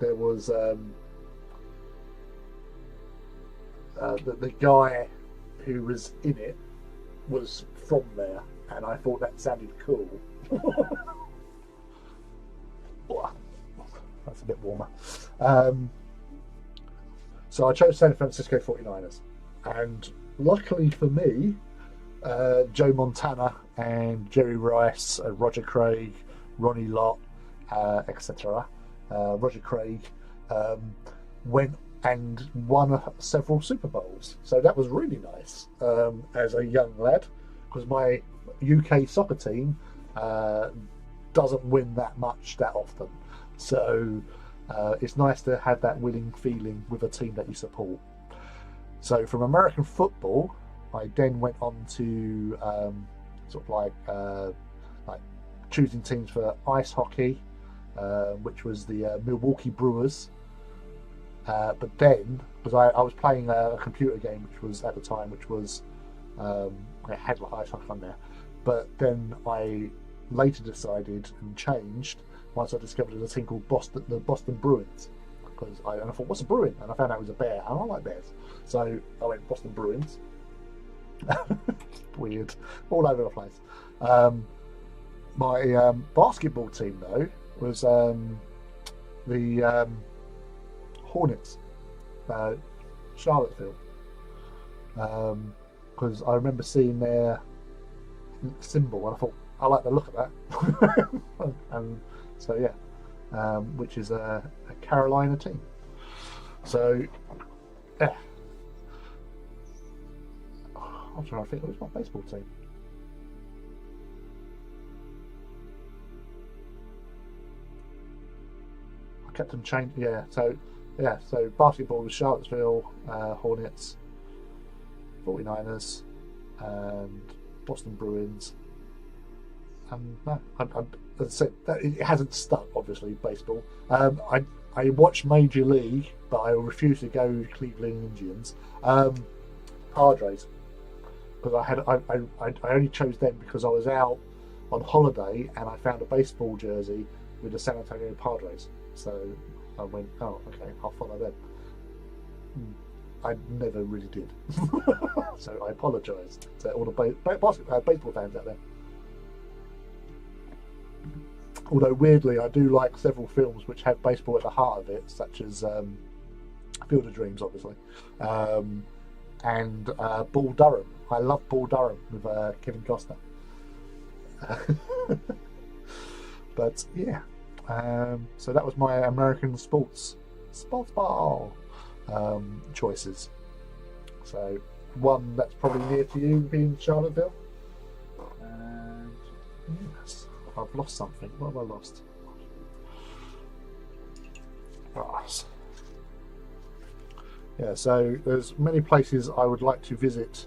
There was the guy who was in it was from there, and I thought that sounded cool. That's a bit warmer. So I chose San Francisco 49ers, and luckily for me, Joe Montana and Jerry Rice, Roger Craig, Ronnie Lott, etc. Roger Craig went and won several Super Bowls, so that was really nice as a young lad, because my UK soccer team doesn't win that much that often, so it's nice to have that winning feeling with a team that you support. So from American football, I then went on to sort of like choosing teams for ice hockey, which was the Milwaukee Brewers. But then, because I was playing a computer game, which was at the time, which was it had like ice hockey on there. But then I later decided and changed once I discovered there's a team called the Boston Bruins. And I thought, what's a Bruin? And I found out it was a bear, and I like bears. So I went Boston Bruins. Weird, all over the place. My basketball team though was the Hornets, Charlottesville, because I remember seeing their symbol and I thought I like the look of that, and so yeah, which is a Carolina team. So yeah, I'm trying to think who's my baseball team. I kept them changed. Yeah, so basketball was Charlottesville Hornets, 49ers, and Boston Bruins. And no, as I said, it hasn't stuck. Obviously, baseball. I watch Major League, but I refuse to go Cleveland Indians. Padres, because I only chose them because I was out on holiday and I found a baseball jersey with the San Antonio Padres. So I went, oh, okay, I'll follow them. I never really did. So I apologise to all the baseball fans out there. Although weirdly, I do like several films which have baseball at the heart of it, such as Field of Dreams, obviously, and Bull Durham. I love Bull Durham with Kevin Costner. But yeah, so that was my American sports ball choices. So one that's probably near to you being Charlottesville. And yes, I've lost something. What have I lost? Right. Yeah, so there's many places I would like to visit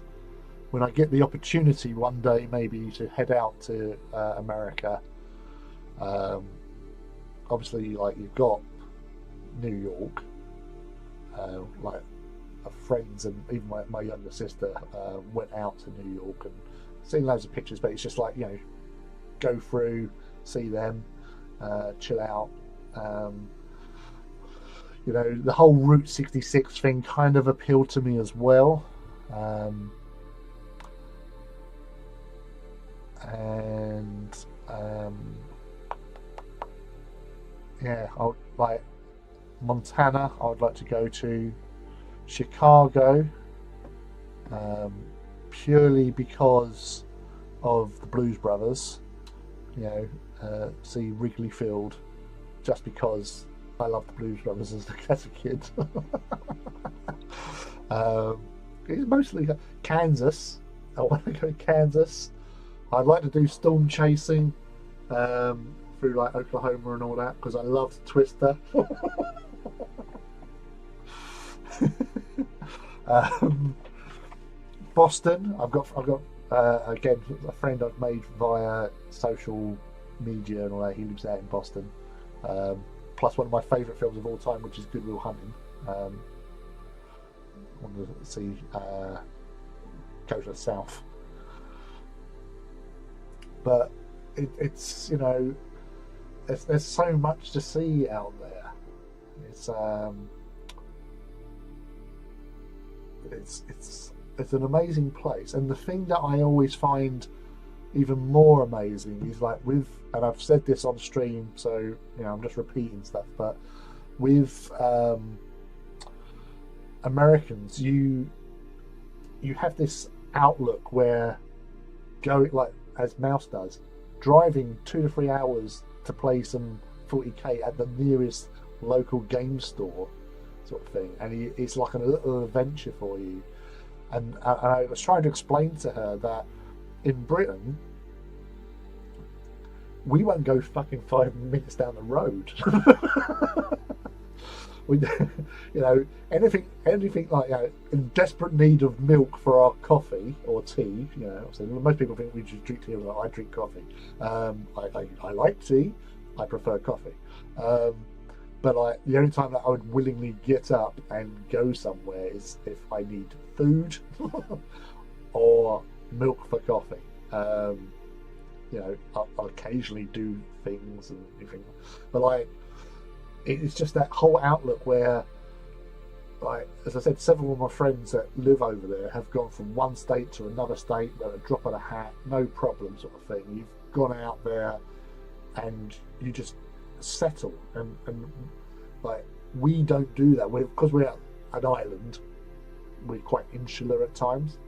when I get the opportunity one day, maybe to head out to America. Obviously, like you've got New York, like friends and even my younger sister went out to New York and seen loads of pictures, but it's just like, you know, go through, see them, chill out. You know, the whole Route 66 thing kind of appealed to me as well. Yeah, I would like Montana. I would like to go to Chicago, purely because of the Blues Brothers. You know, see Wrigley Field, just because I love the Blues Brothers as a kid. It's mostly Kansas. I want to go to Kansas. I'd like to do storm chasing through like Oklahoma and all that because I loved Twister. Boston. I've got again a friend I've made via social media and all that. He lives out in Boston. Plus one of my favourite films of all time, which is Good Will Hunting. I want to see go to the south. But it's you know, there's so much to see out there. It's an amazing place, and the thing that I always find even more amazing is like with, and I've said this on stream, so you know I'm just repeating stuff, but with Americans, you have this outlook where going like as Mouse does, driving 2 to 3 hours to play some 40k at the nearest local game store, sort of thing, and it's like a little adventure for you. And I was trying to explain to her that in Britain, we won't go fucking 5 minutes down the road. We, you know, anything like, you know, in desperate need of milk for our coffee or tea. You know, so most people think we just drink tea. I drink coffee. I like tea. I prefer coffee. But like the only time that I would willingly get up and go somewhere is if I need food or milk for coffee. You know, I'll occasionally do things and everything, but like it's just that whole outlook where, like as I said, several of my friends that live over there have gone from one state to another state at a drop of a hat, no problem, sort of thing. You've gone out there and you just settle, and like we don't do that. Because we're an island, we're quite insular at times.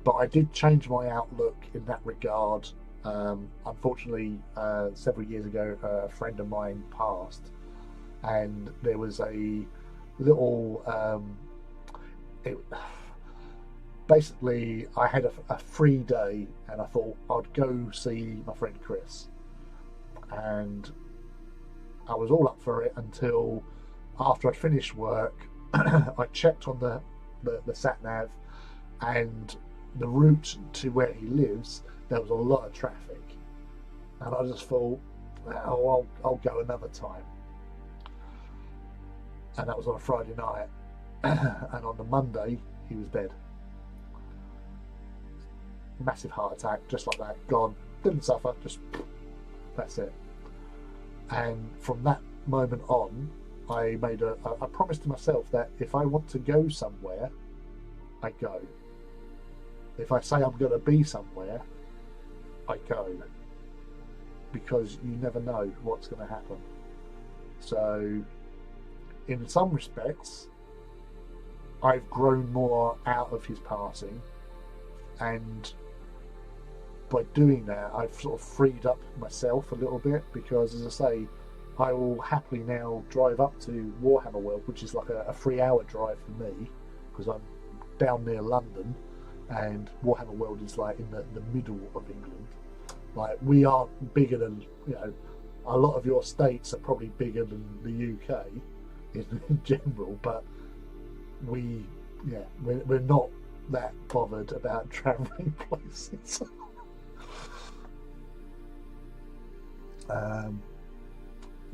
But I did change my outlook in that regard. Unfortunately, several years ago, a friend of mine passed, and there was a little. Basically, I had a free day, and I thought I'd go see my friend Chris, and I was all up for it until after I'd finished work. I checked on the sat nav, and the route to where he lives, there was a lot of traffic, and I just thought, oh, I'll go another time. And that was on a Friday night, and on the Monday he was dead. Massive heart attack, just like that, gone. Didn't suffer, just that's it. And from that moment on, I made a promise to myself that if I want to go somewhere, I go. If I say I'm going to be somewhere, I go. Because you never know what's going to happen. So, in some respects, I've grown more out of his passing, and by doing that, I've sort of freed up myself a little bit, because, as I say, I will happily now drive up to Warhammer World, which is like a 3-hour drive for me, because I'm down near London, and Warhammer World is like in the middle of England. Like, we aren't bigger than, a lot of your states are probably bigger than the UK in general, but we're not that bothered about travelling places.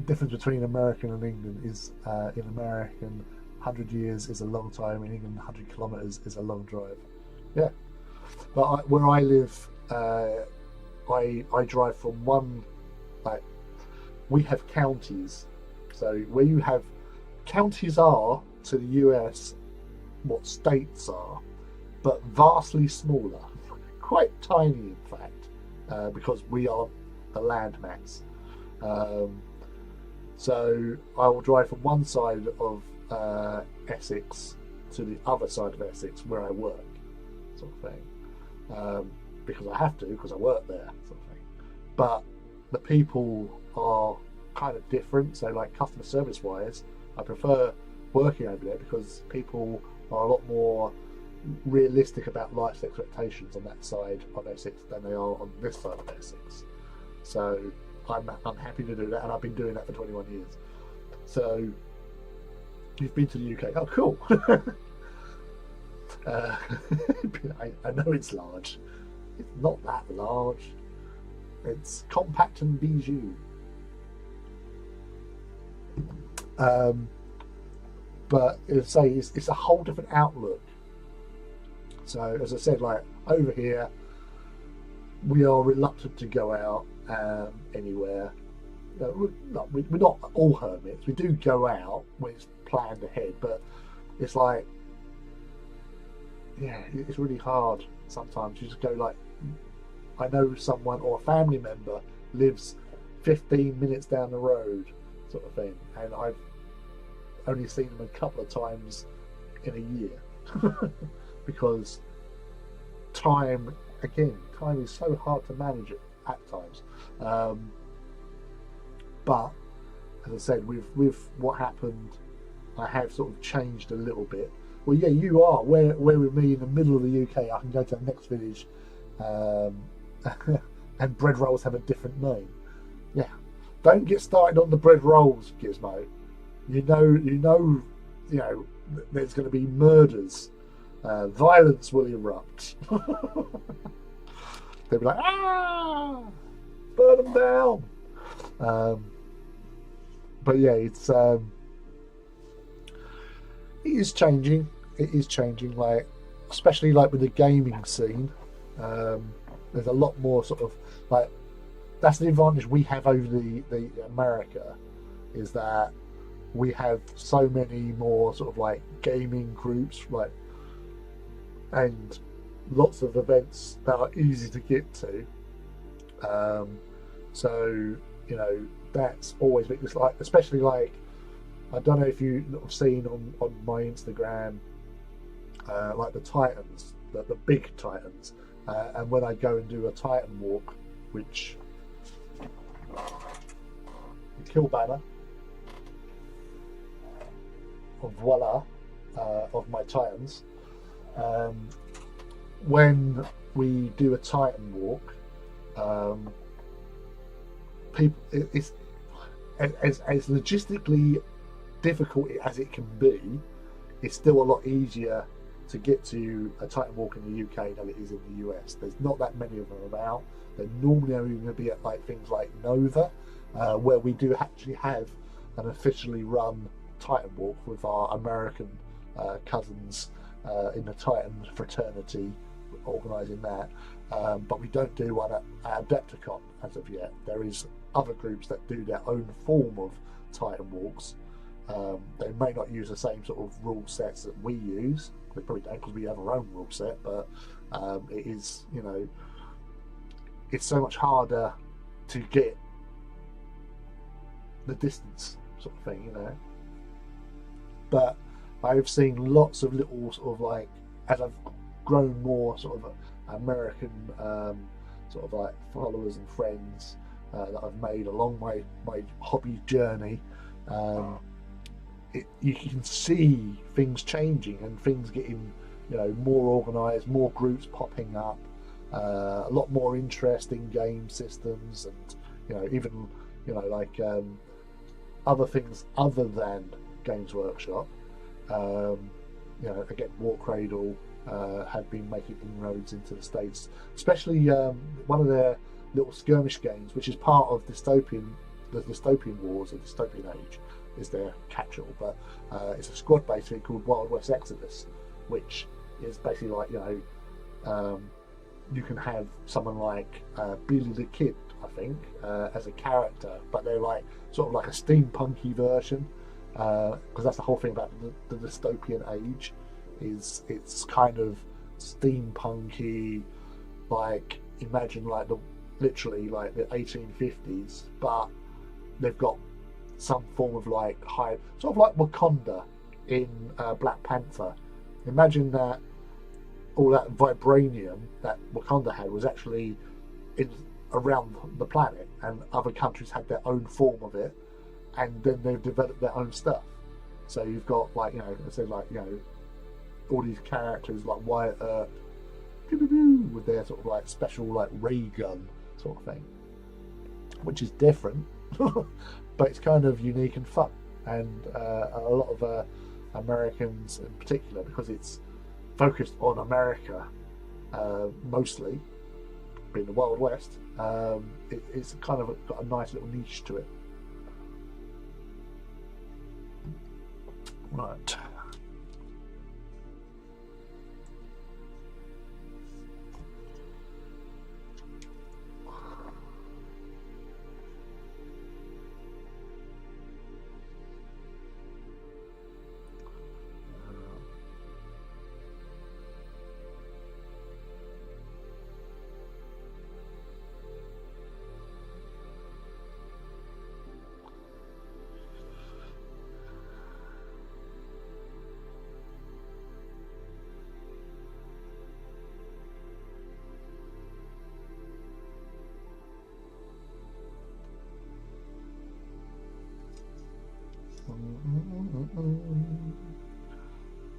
Difference between American and England is in American 100 years is a long time, in England 100 kilometres is a long drive. Yeah, but where I live, I drive from one, like, we have counties, so where you have counties are to the US what states are, but vastly smaller, quite tiny in fact, because we are the landmass. So I will drive from one side of Essex to the other side of Essex where I work, sort of thing, because I have to, because I work there, sort of thing. But the people are kind of different, so like customer service wise, I prefer working over there because people are a lot more realistic about life's expectations on that side of Essex than they are on this side of Essex. So I'm happy to do that, and I've been doing that for 21 years. So you've been to the UK? Oh, cool. I know it's large. It's not that large. It's compact and bijou. But it's a whole different outlook. So as I said, like over here, we are reluctant to go out anywhere. We're not all hermits. We do go out when it's planned ahead, but it's like, yeah, it's really hard sometimes. You just go like, I know someone or a family member lives 15 minutes down the road, sort of thing, and I've only seen them a couple of times in a year because time is so hard to manage at times. But as I said, with what happened, I have sort of changed a little bit. Well, yeah, you are. Where with me in the middle of the UK, I can go to the next village, and bread rolls have a different name. Yeah, don't get started on the bread rolls, Gizmo. You know, there's going to be murders. Violence will erupt. They'll be like, burn them down. But yeah, it is changing. It is changing, like especially like with the gaming scene. There's a lot more sort of like, that's the advantage we have over the America, is that we have so many more sort of like gaming groups, like, and lots of events that are easy to get to. So you know, that's always been, it's like, especially like, I don't know if you've seen on my Instagram, like the Titans, the big Titans, and when I go and do a Titan walk, which the kill banner of voila of my Titans, when we do a Titan walk, people, it's as logistically difficult as it can be. It's still a lot easier to get to a Titan walk in the UK than it is in the US. There's not that many of them about. They're normally only going to be at like things like Nova, where we do actually have an officially run Titan walk with our American cousins in the Titan fraternity organising that. But we don't do one at Adepticon as of yet. There is other groups that do their own form of Titan walks. They may not use the same sort of rule sets that we use. We probably don't because we have our own rule set, but it is, you know, it's so much harder to get the distance sort of thing, you know. But I've seen lots of little sort of like, as I've grown more sort of American sort of like followers and friends that I've made along my hobby journey, you can see things changing and things getting, you know, more organised, more groups popping up, a lot more interest in game systems, and, you know, even, you know, like other things other than Games Workshop. You know, again, Warcradle had been making inroads into the States, especially one of their little skirmish games, which is part of the Dystopian Wars or Dystopian Age, is their catch-all, but it's a squad basically called Wild West Exodus, which is basically like, you know, you can have someone like Billy the Kid, I think, as a character, but they're like sort of like a steampunky version, because that's the whole thing about the dystopian age, is it's kind of steampunky, like imagine like literally like the 1850s, but they've got some form of like high, sort of like Wakanda in Black Panther. Imagine that all that vibranium that Wakanda had was actually around the planet, and other countries had their own form of it, and then they've developed their own stuff. So you've got like, you know, it says like, you know, all these characters like Wyatt Earp with their sort of like special like ray gun sort of thing, which is different, but it's kind of unique and fun. And a lot of Americans in particular, because it's focused on America mostly, being the Wild West, it's kind of got a nice little niche to it. Right.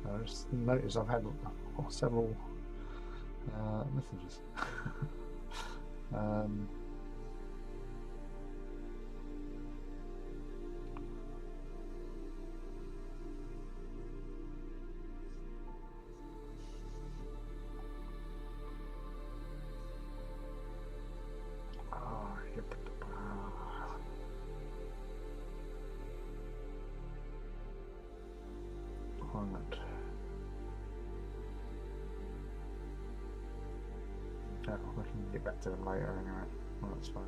I just noticed I've had several messages. We can get back to them later anyway. Well, that's fine.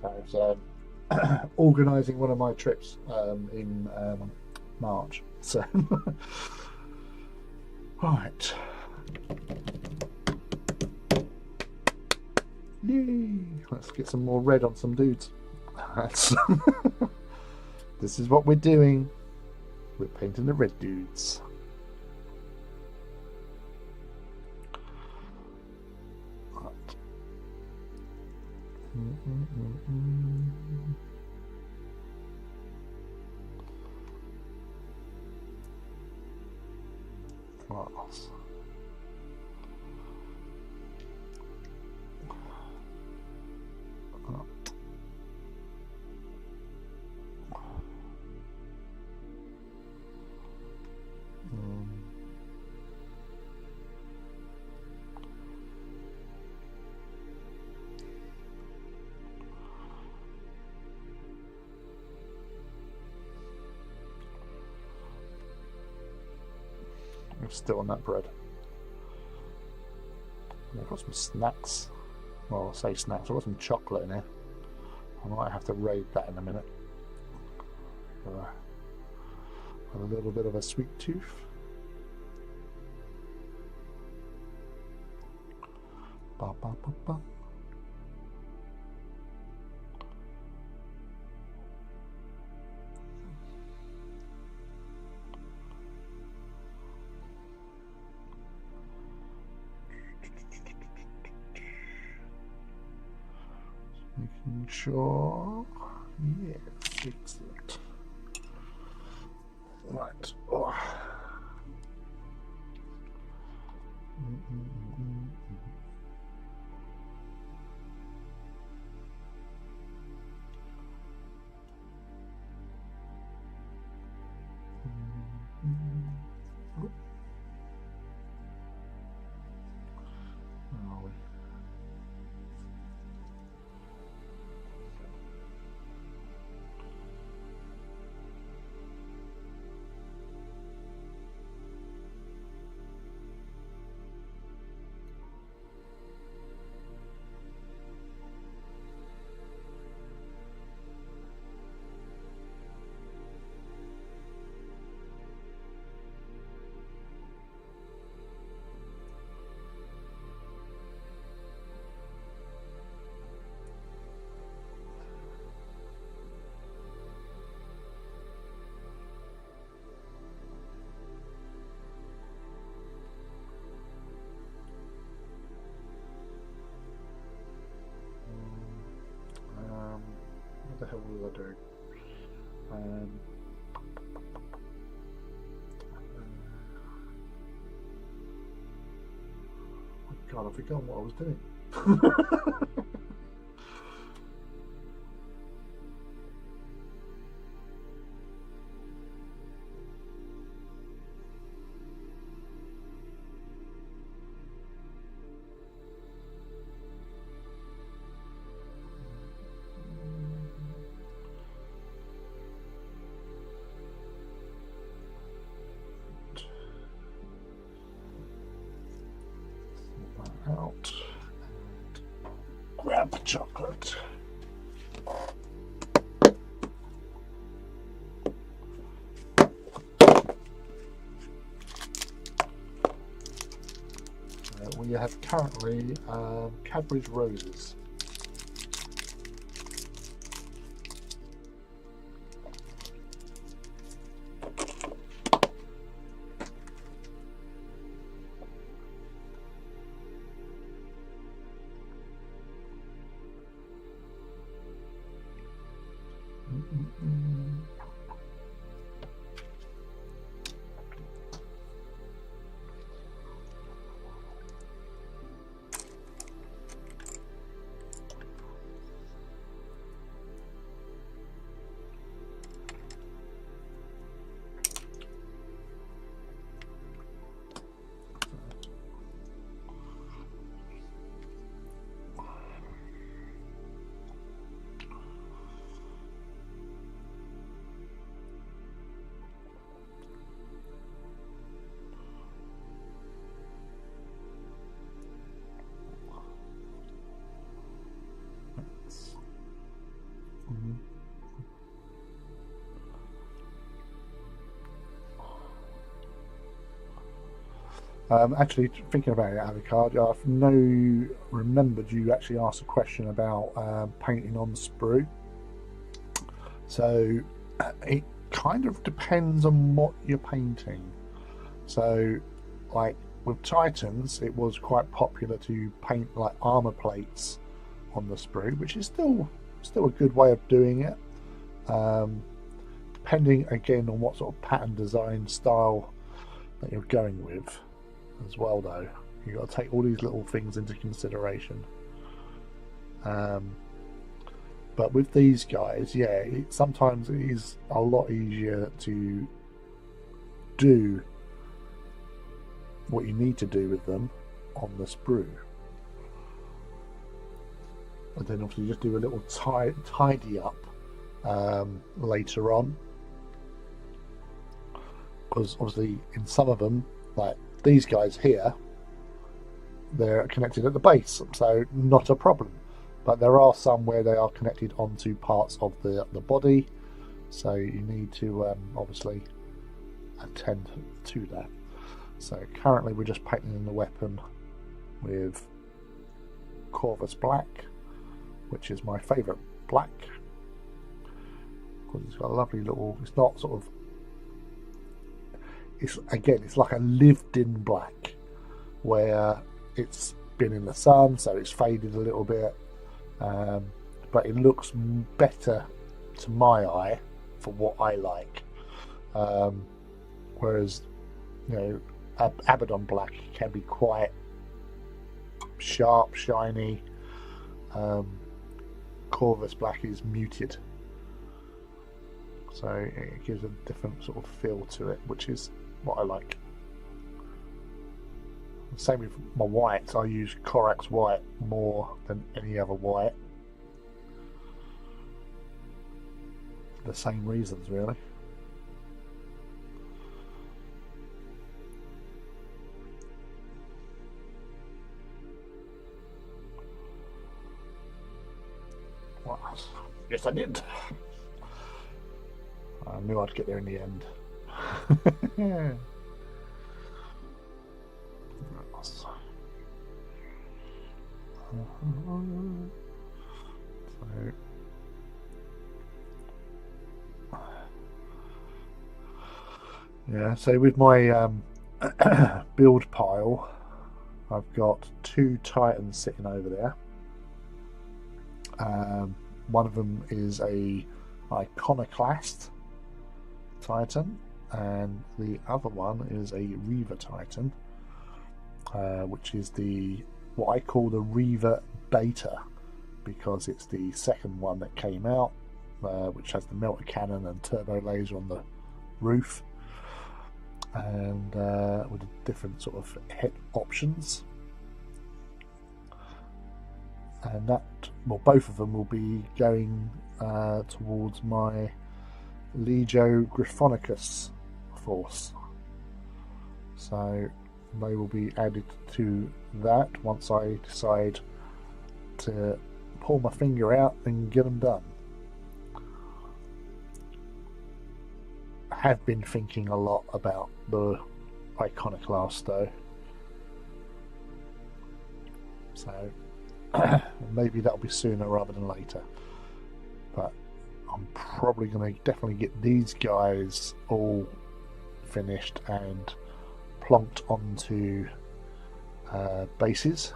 So it's organising one of my trips in March. So right. Yay! Let's get some more red on some dudes. That's this is what we're doing. We're painting the red dudes. Right. What else? I'm still on that bread. I've got some snacks. Well, I'll say snacks. I've got some chocolate in here. I might have to raid that in a minute. A little bit of a sweet tooth. Ba, ba, ba, ba. Making sure. Yes, excellent. Right. Oh. Where are we? What the hell was I doing? Oh God, I've forgotten what I was doing. Out and grab the chocolate. We have currently Cadbury's Roses. Actually, thinking about it, Alucard, I've remembered you actually asked a question about painting on sprue. So it kind of depends on what you're painting. So, like with Titans, it was quite popular to paint like armor plates on the sprue, which is still a good way of doing it. Depending again on what sort of pattern design style that you're going with as well, though. You've got to take all these little things into consideration. But with these guys, yeah, sometimes it is a lot easier to do what you need to do with them on the sprue. And then obviously just do a little tidy up later on. Because obviously in some of them, like these guys here, they're connected at the base, so not a problem. But there are some where they are connected onto parts of the body, so you need to obviously attend to that. So currently we're just painting in the weapon with Corvus Black, which is my favourite black, because it's got a lovely little, it's not sort of, it's like a lived in black, where it's been in the sun, so it's faded a little bit, but it looks better to my eye for what I like. Whereas, you know, Abaddon Black can be quite sharp, shiny. Corvus Black is muted, so it gives a different sort of feel to it, which is what I like. Same with my whites. I use Corax white more than any other white. The same reasons, really. Well, yes, I did. I knew I'd get there in the end. So, yeah, so with my build pile, I've got 2 Titans sitting over there. One of them is a Iconoclast Titan, and the other one is a Reaver Titan, which is what I call the Reaver Beta, because it's the second one that came out, which has the melter cannon and turbo laser on the roof, and with different sort of hit options. And both of them will be going towards my Legio Gryphonicus force. So they will be added to that once I decide to pull my finger out and get them done. I have been thinking a lot about the Iconoclast though, so maybe that'll be sooner rather than later. But I'm probably going to definitely get these guys all finished and plonked onto bases,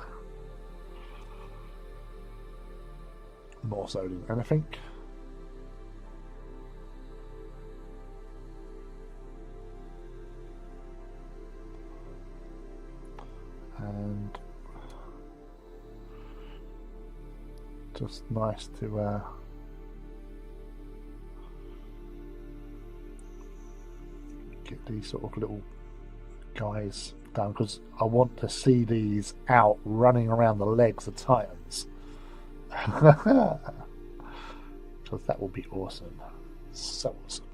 more so than anything. And just nice to get these sort of little guys done, because I want to see these out running around the legs of Titans. Because that will be awesome. So awesome.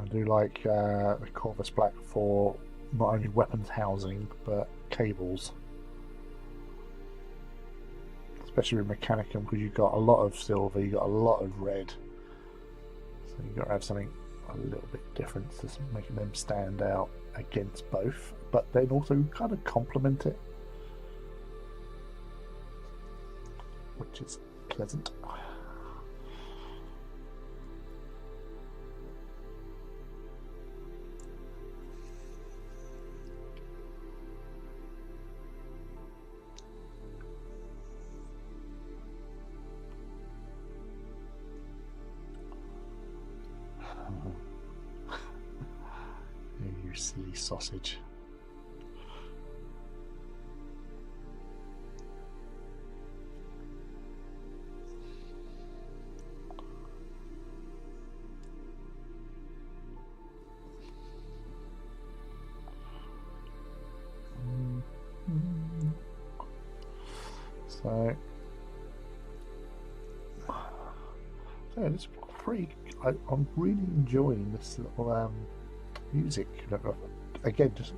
I do like the Corvus Black for not only weapons housing but cables, especially with Mechanicum, because you've got a lot of silver, you've got a lot of red, so you've got to have something a little bit different to making them stand out against both, but then also kind of complement it, which is pleasant. You silly sausage. So it's pretty. I'm really enjoying this little music. Again, just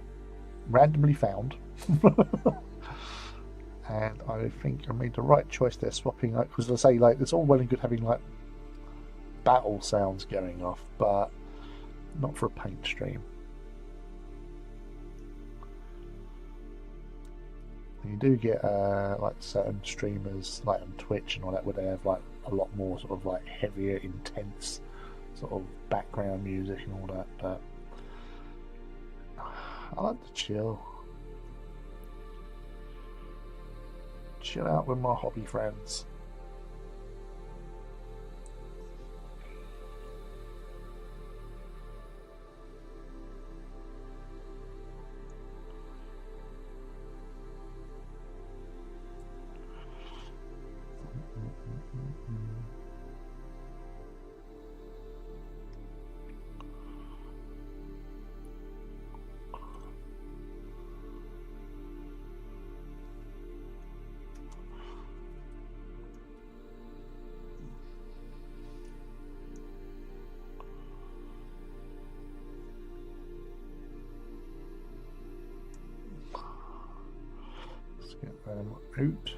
randomly found, and I think I made the right choice there, swapping like, because I say like it's all well and good having like battle sounds going off, but not for a paint stream. You do get like certain streamers like on Twitch and all that where they have like a lot more sort of like heavier, intense sort of background music and all that, but I like to chill out with my hobby friends. Get them out.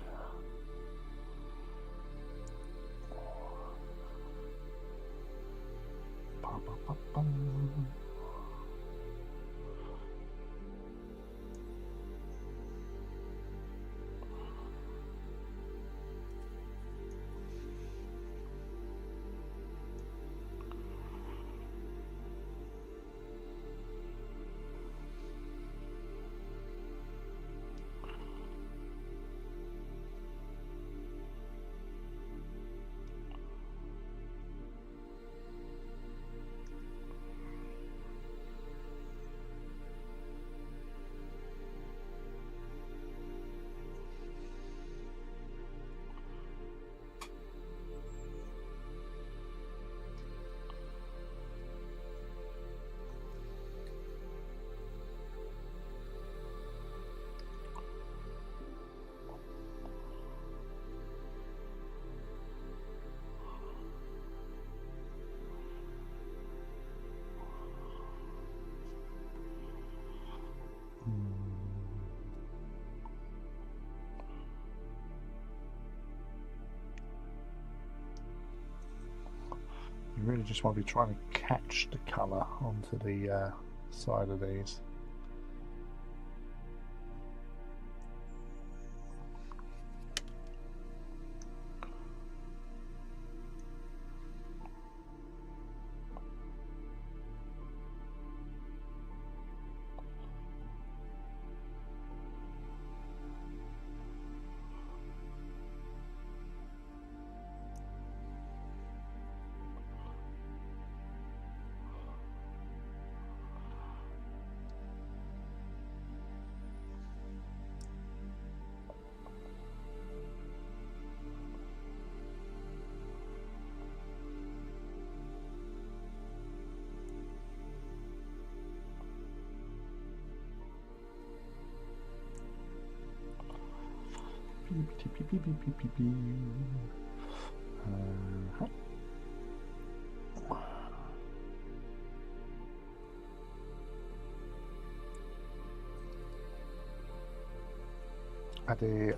You really just want to be trying to catch the colour onto the side of these.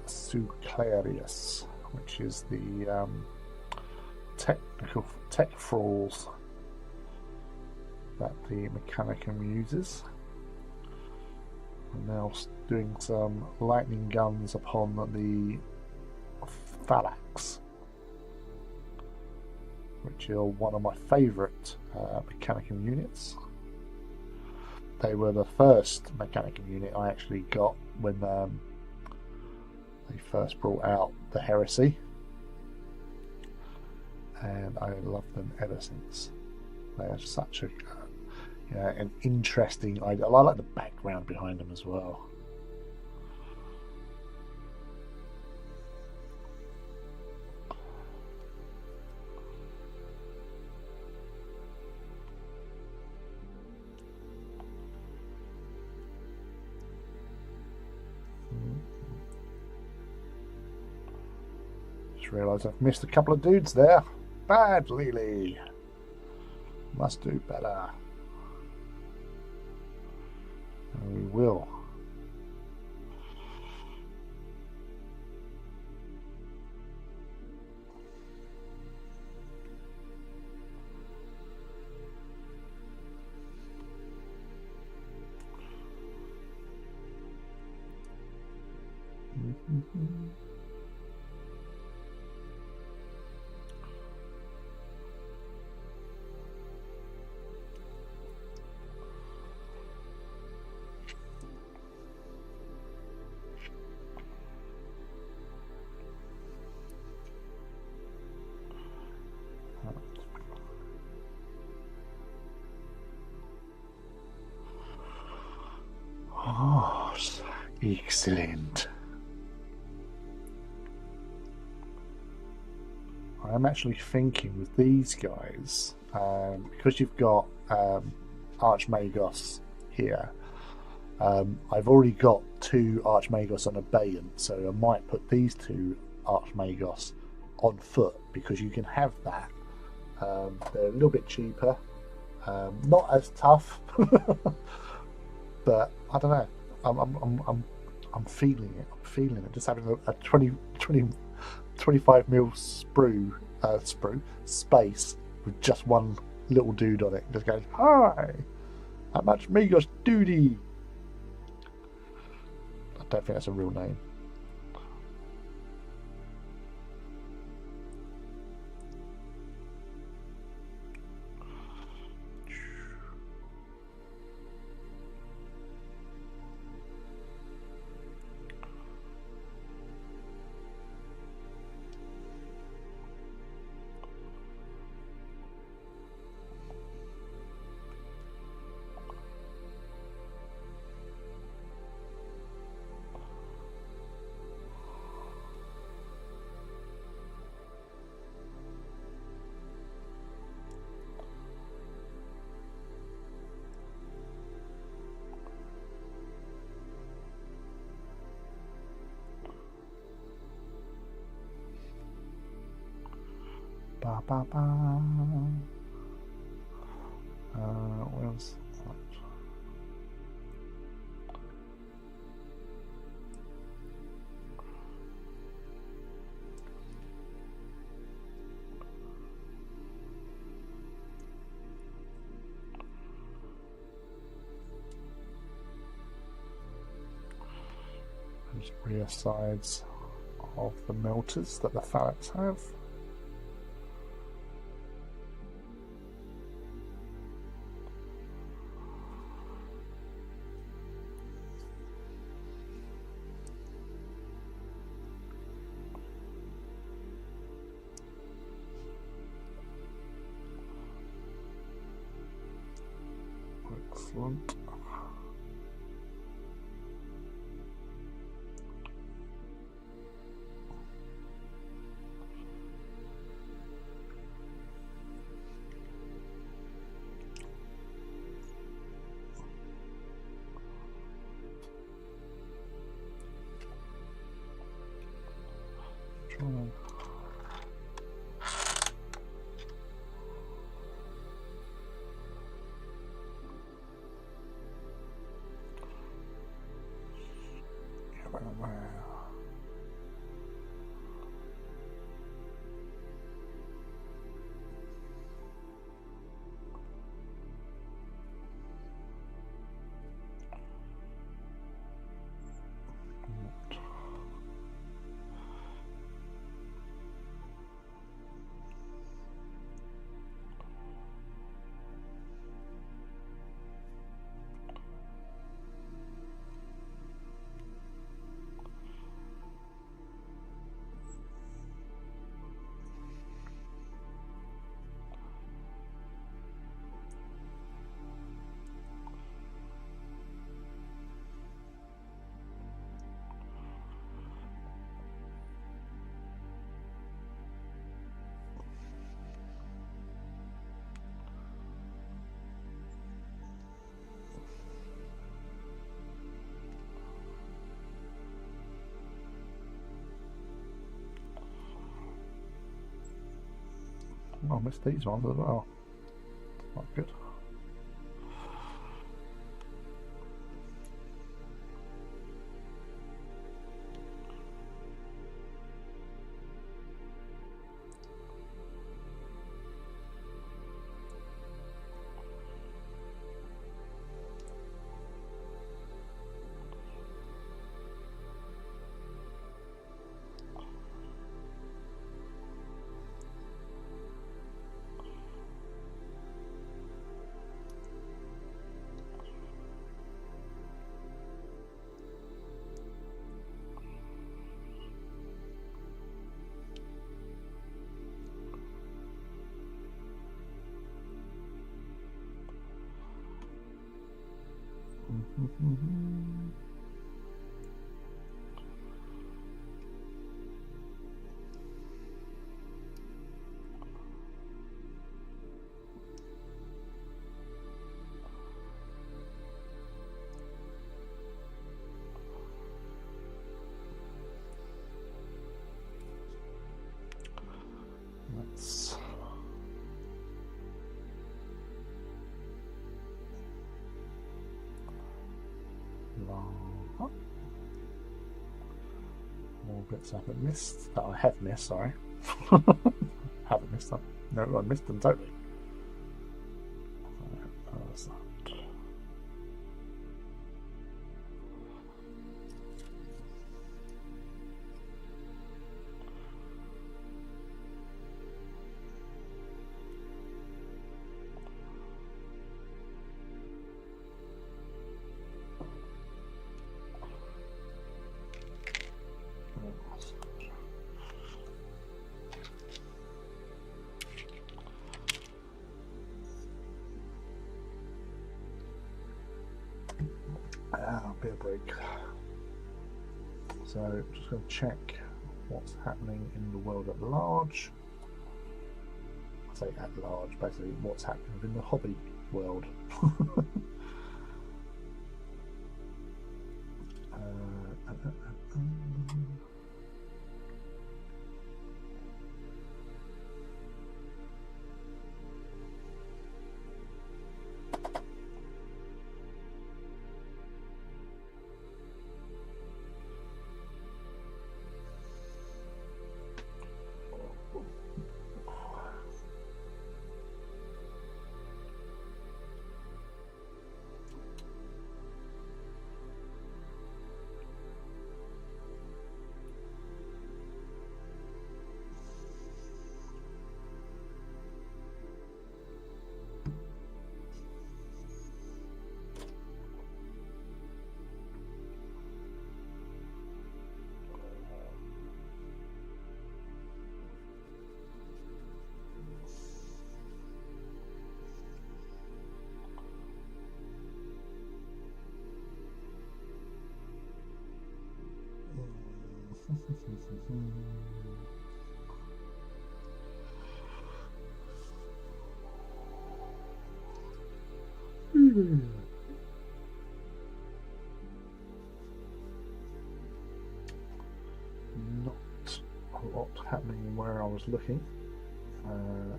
Suclarius, which is the tech thralls that the Mechanicum uses. We're now doing some lightning guns upon the Phalanx, which are one of my favourite Mechanicum units. They were the first Mechanicum unit I actually got when they first brought out the Heresy, and I love them ever since. They are such a an interesting idea. I like the background behind them as well. Just realised I've missed a couple of dudes there. Badly. Must do better. And we will. Oh, excellent. I'm actually thinking with these guys, because you've got Archmagos here, I've already got 2 Archmagos on abeyance, so I might put these 2 Archmagos on foot, because you can have that. They're a little bit cheaper, not as tough, but I don't know. I'm feeling it. I'm feeling it. Just having a 25 mil sprue space with just one little dude on it. Just going, hi, how much Megos duty? I don't think that's a real name. Ba ba ba. Where's that? Those rear sides of the melters that the Phalanx have. Excellent. I missed these ones as well. Not good. Let's more bits I haven't missed, that I have missed, sorry. Haven't missed them. No, I missed them totally. What's that? Beer break. So just going to check what's happening in the world at large. I say at large, basically what's happening within the hobby world. Not a lot happening where I was looking. Right.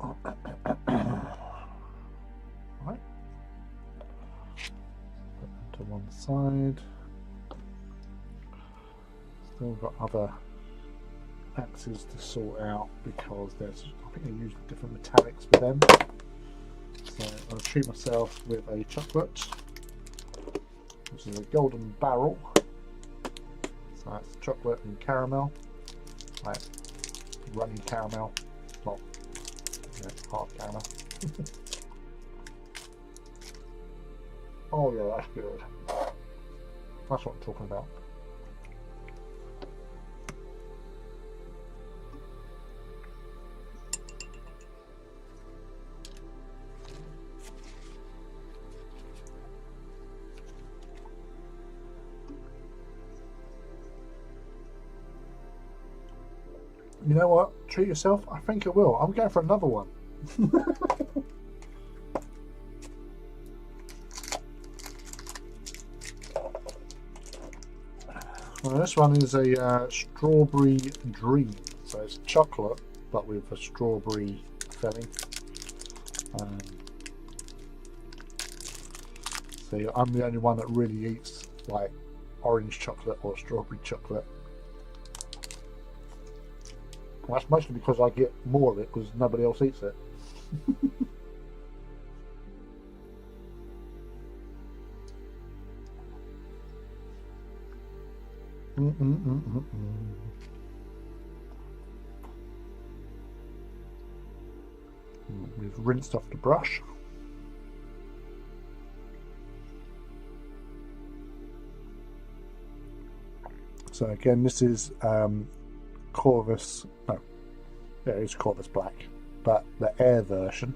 Right. Put them to one side. Still got other axes to sort out because there's, I think I used different metallics for them. So I'll treat myself with a chocolate, which is a golden barrel. So that's chocolate and caramel, like runny caramel, not hard caramel. Oh yeah, that's good. That's what I'm talking about. You know what? Treat yourself. I think I will. I'm going for another one. Well, this one is a strawberry dream. So it's chocolate, but with a strawberry filling. So I'm the only one that really eats like orange chocolate or strawberry chocolate. Well, that's mostly because I get more of it because nobody else eats it. We've rinsed off the brush. So again, this is Corvus, no, yeah, it's Corvus Black, but the air version.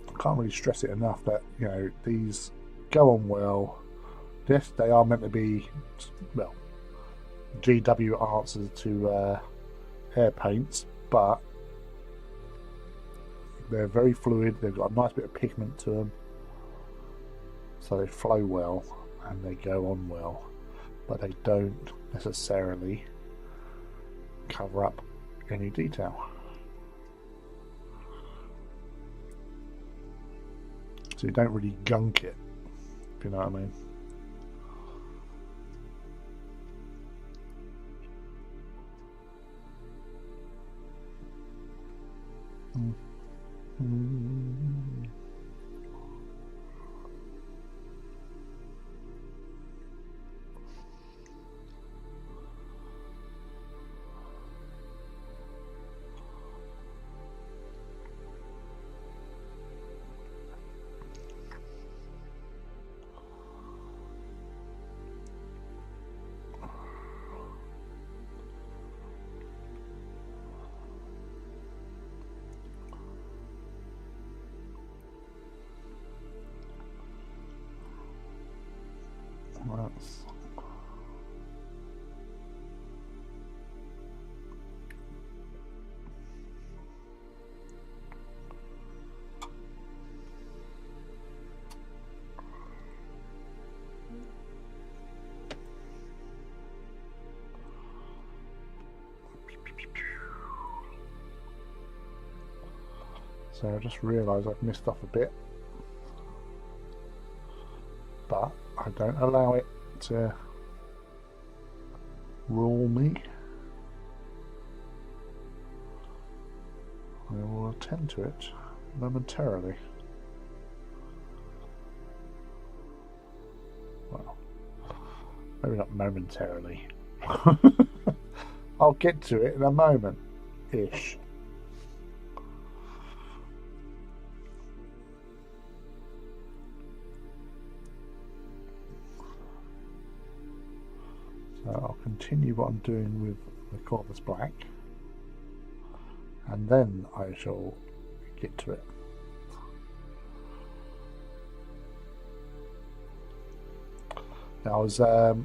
I can't really stress it enough that, you know, these go on well. Yes, they are meant to be, well, GW answers to air paints, but they're very fluid. They've got a nice bit of pigment to them, so they flow well and they go on well, but they don't necessarily cover up any detail. So you don't really gunk it, if you know what I mean. So I just realised I've missed off a bit, but I don't allow it to rule me. I will attend to it momentarily. Well, maybe not momentarily. I'll get to it in a moment-ish. So I'll continue what I'm doing with the Corvus Black, and then I shall get to it. Now, I was a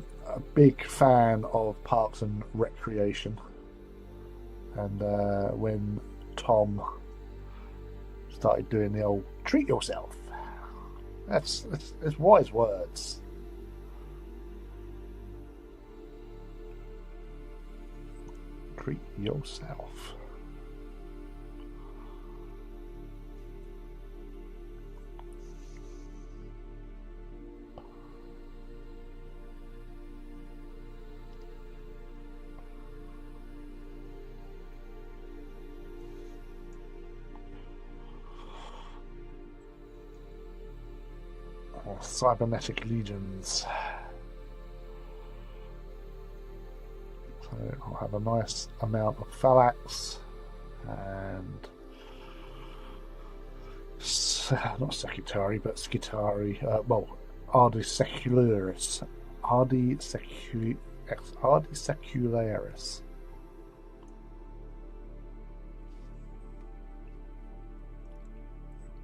big fan of Parks and Recreation, and when Tom started doing the old treat yourself, that's wise words. treat yourself. Cybernetic legions. So I'll have a nice amount of Phalax and not Secretary, but Skitari. Well, Ardisecularis. Ardisecularis.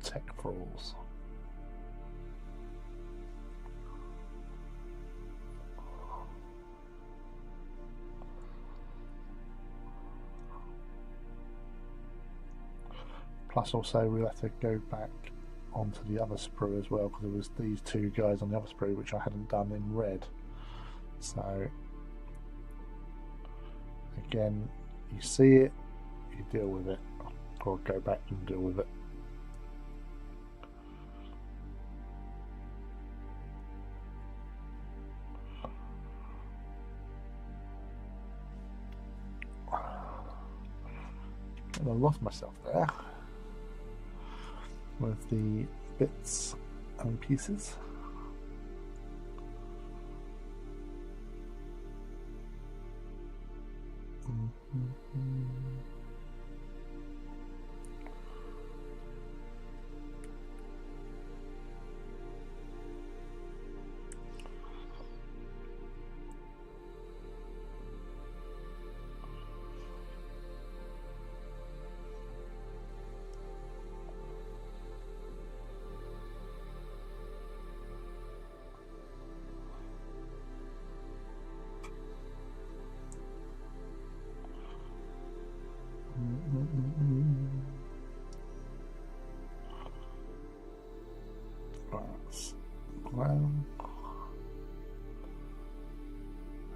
Tech Thralls. Plus also we'll have to go back onto the other sprue as well, because there was these two guys on the other sprue which I hadn't done in red. So again, you see it, you deal with it, or go back and deal with it. And I lost myself there with the bits and pieces.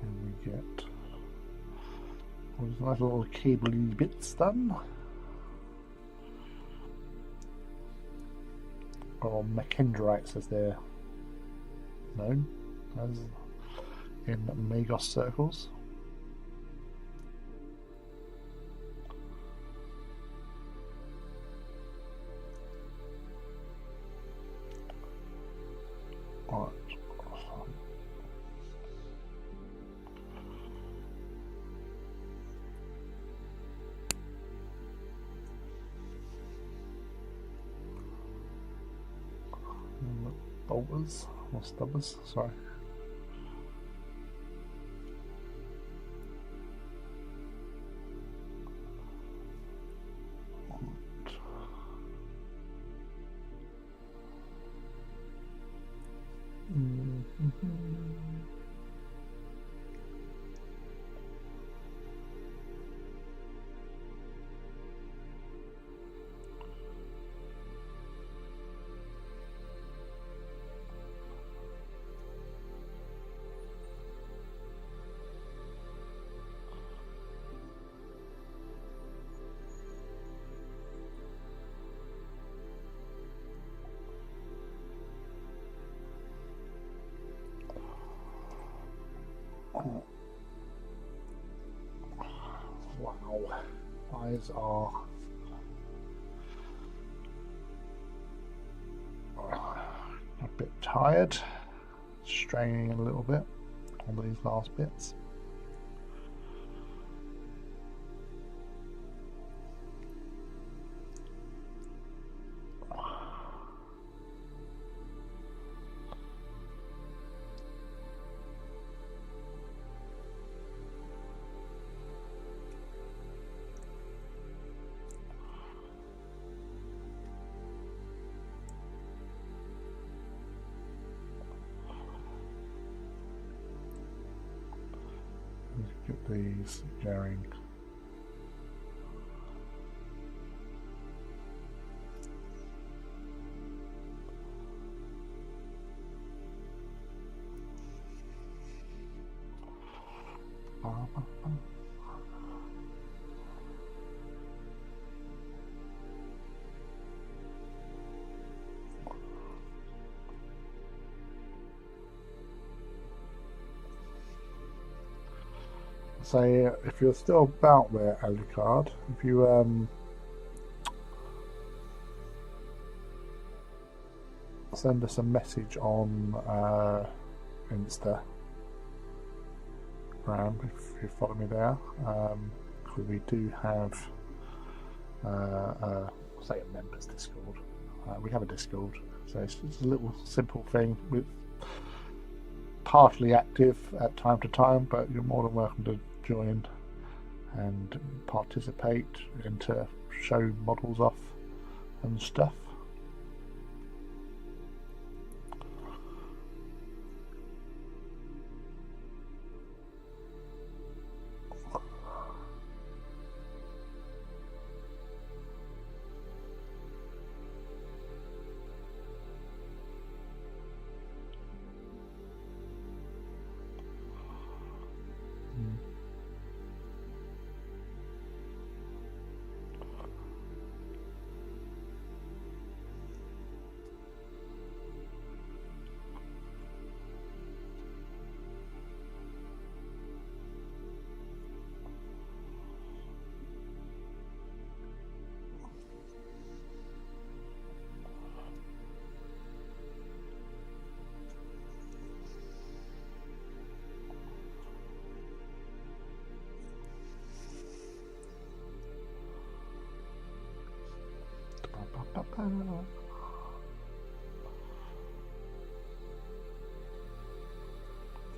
And we get all these nice little cable-y bits done. Or Mechindrites as they're known as in Magos circles. Bolters or stubbers, sorry. Wow, eyes are a bit tired, straining a little bit on these last bits. Get these going. So if you're still about there, Alucard, if you send us a message on Instagram if you follow me there, because we do have say a members Discord. We have a Discord, so it's just a little simple thing with partially active at time to time, but you're more than welcome to join and participate and to show models off and stuff.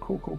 Cool.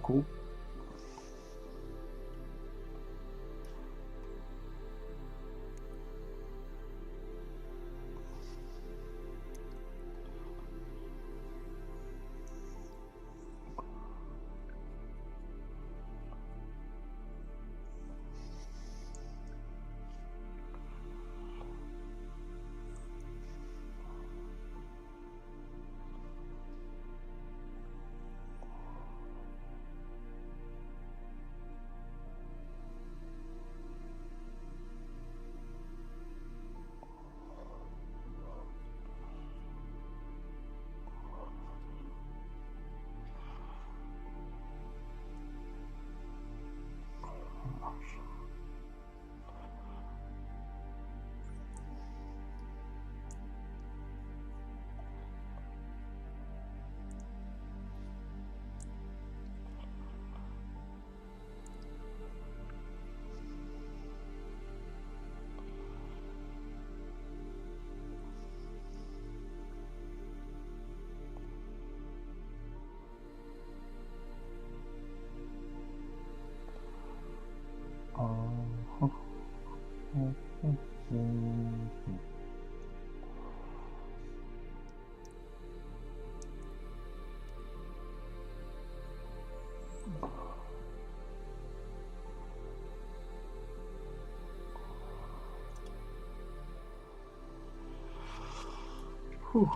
Whew.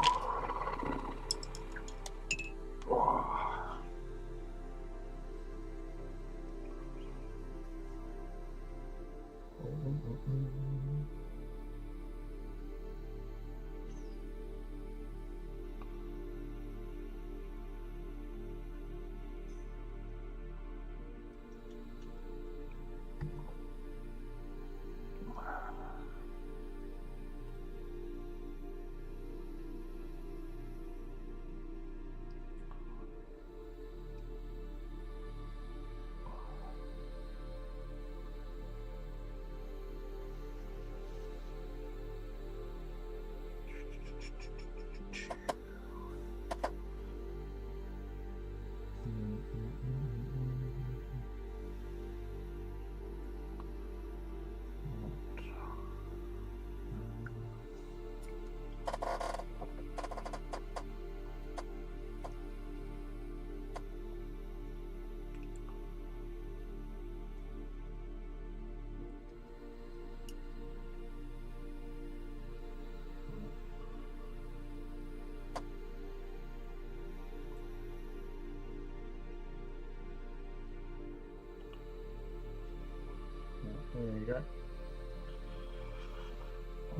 There you go.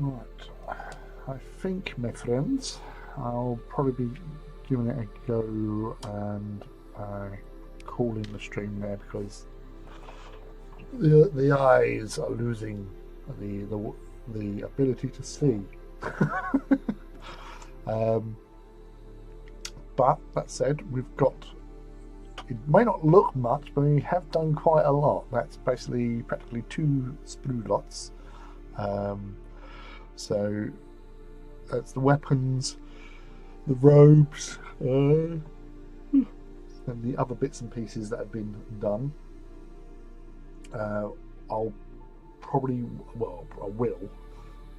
Right, I think, my friends, I'll probably be giving it a go and calling the stream there, because The eyes are losing the ability to see. um, but that said, we've got. It may not look much, but we have done quite a lot. That's basically practically 2 sprue lots. So that's the weapons, the robes, and the other bits and pieces that have been done. I'll probably, well, I will.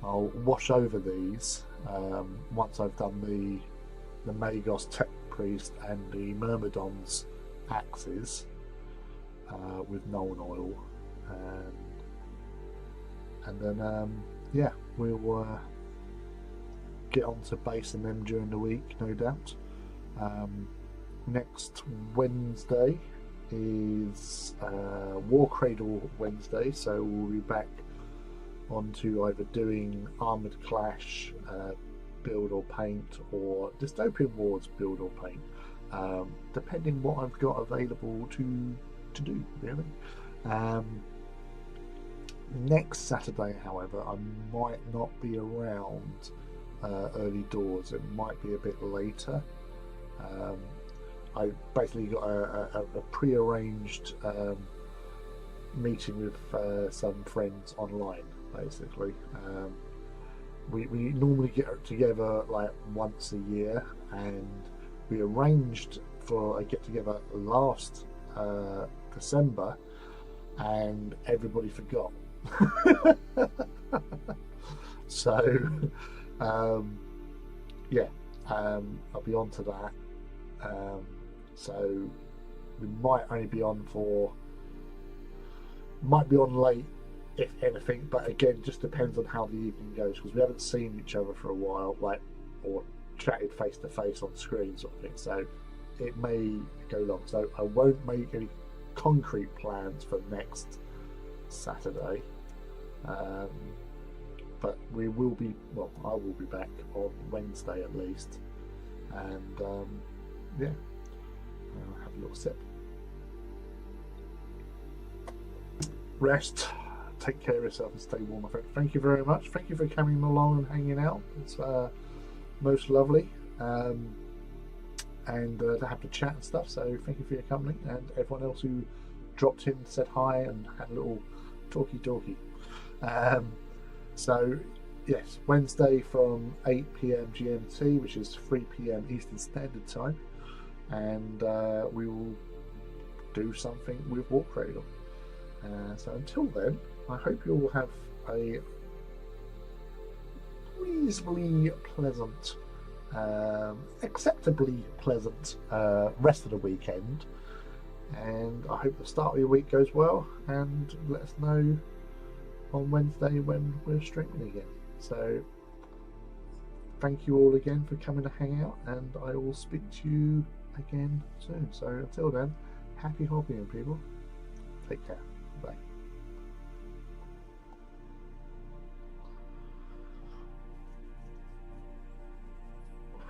I'll wash over these once I've done the Magos Tech Priest and the Myrmidon's axes with Nuln Oil, and then yeah, we'll get on to basing them during the week, no doubt. Next Wednesday is Warcradle Wednesday, so we'll be back onto either doing Armoured Clash build or paint, or Dystopian Wars build or paint, depending what I've got available to do, really. Next Saturday, however, I might not be around early doors. It might be a bit later. I basically got a pre-arranged meeting with some friends online, basically. We normally get together like once a year, and we arranged for a get-together last December, and everybody forgot. So yeah, I'll be on to that. So we might only be on late, if anything, but again, just depends on how the evening goes, because we haven't seen each other for a while, like, or chatted face to face on screen sort of thing, so it may go long. So I won't make any concrete plans for next Saturday, but we will be, well, I will be back on Wednesday at least, and yeah, I'll have a little sip, rest, take care of yourself and stay warm, my friend. Thank you very much. Thank you for coming along and hanging out. It's most lovely, and to have to chat and stuff, so thank you for your company, and everyone else who dropped in, said hi, and had a little talky. So yes, Wednesday from 8 PM GMT, which is 3 PM Eastern Standard Time, and we will do something with Warcradle. So until then, I hope you all have a reasonably pleasant, acceptably pleasant rest of the weekend, and I hope the start of your week goes well, and let us know on Wednesday when we're streaming again. So thank you all again for coming to hang out, and I will speak to you again soon. So until then, happy hobbying, people. Take care. Bye.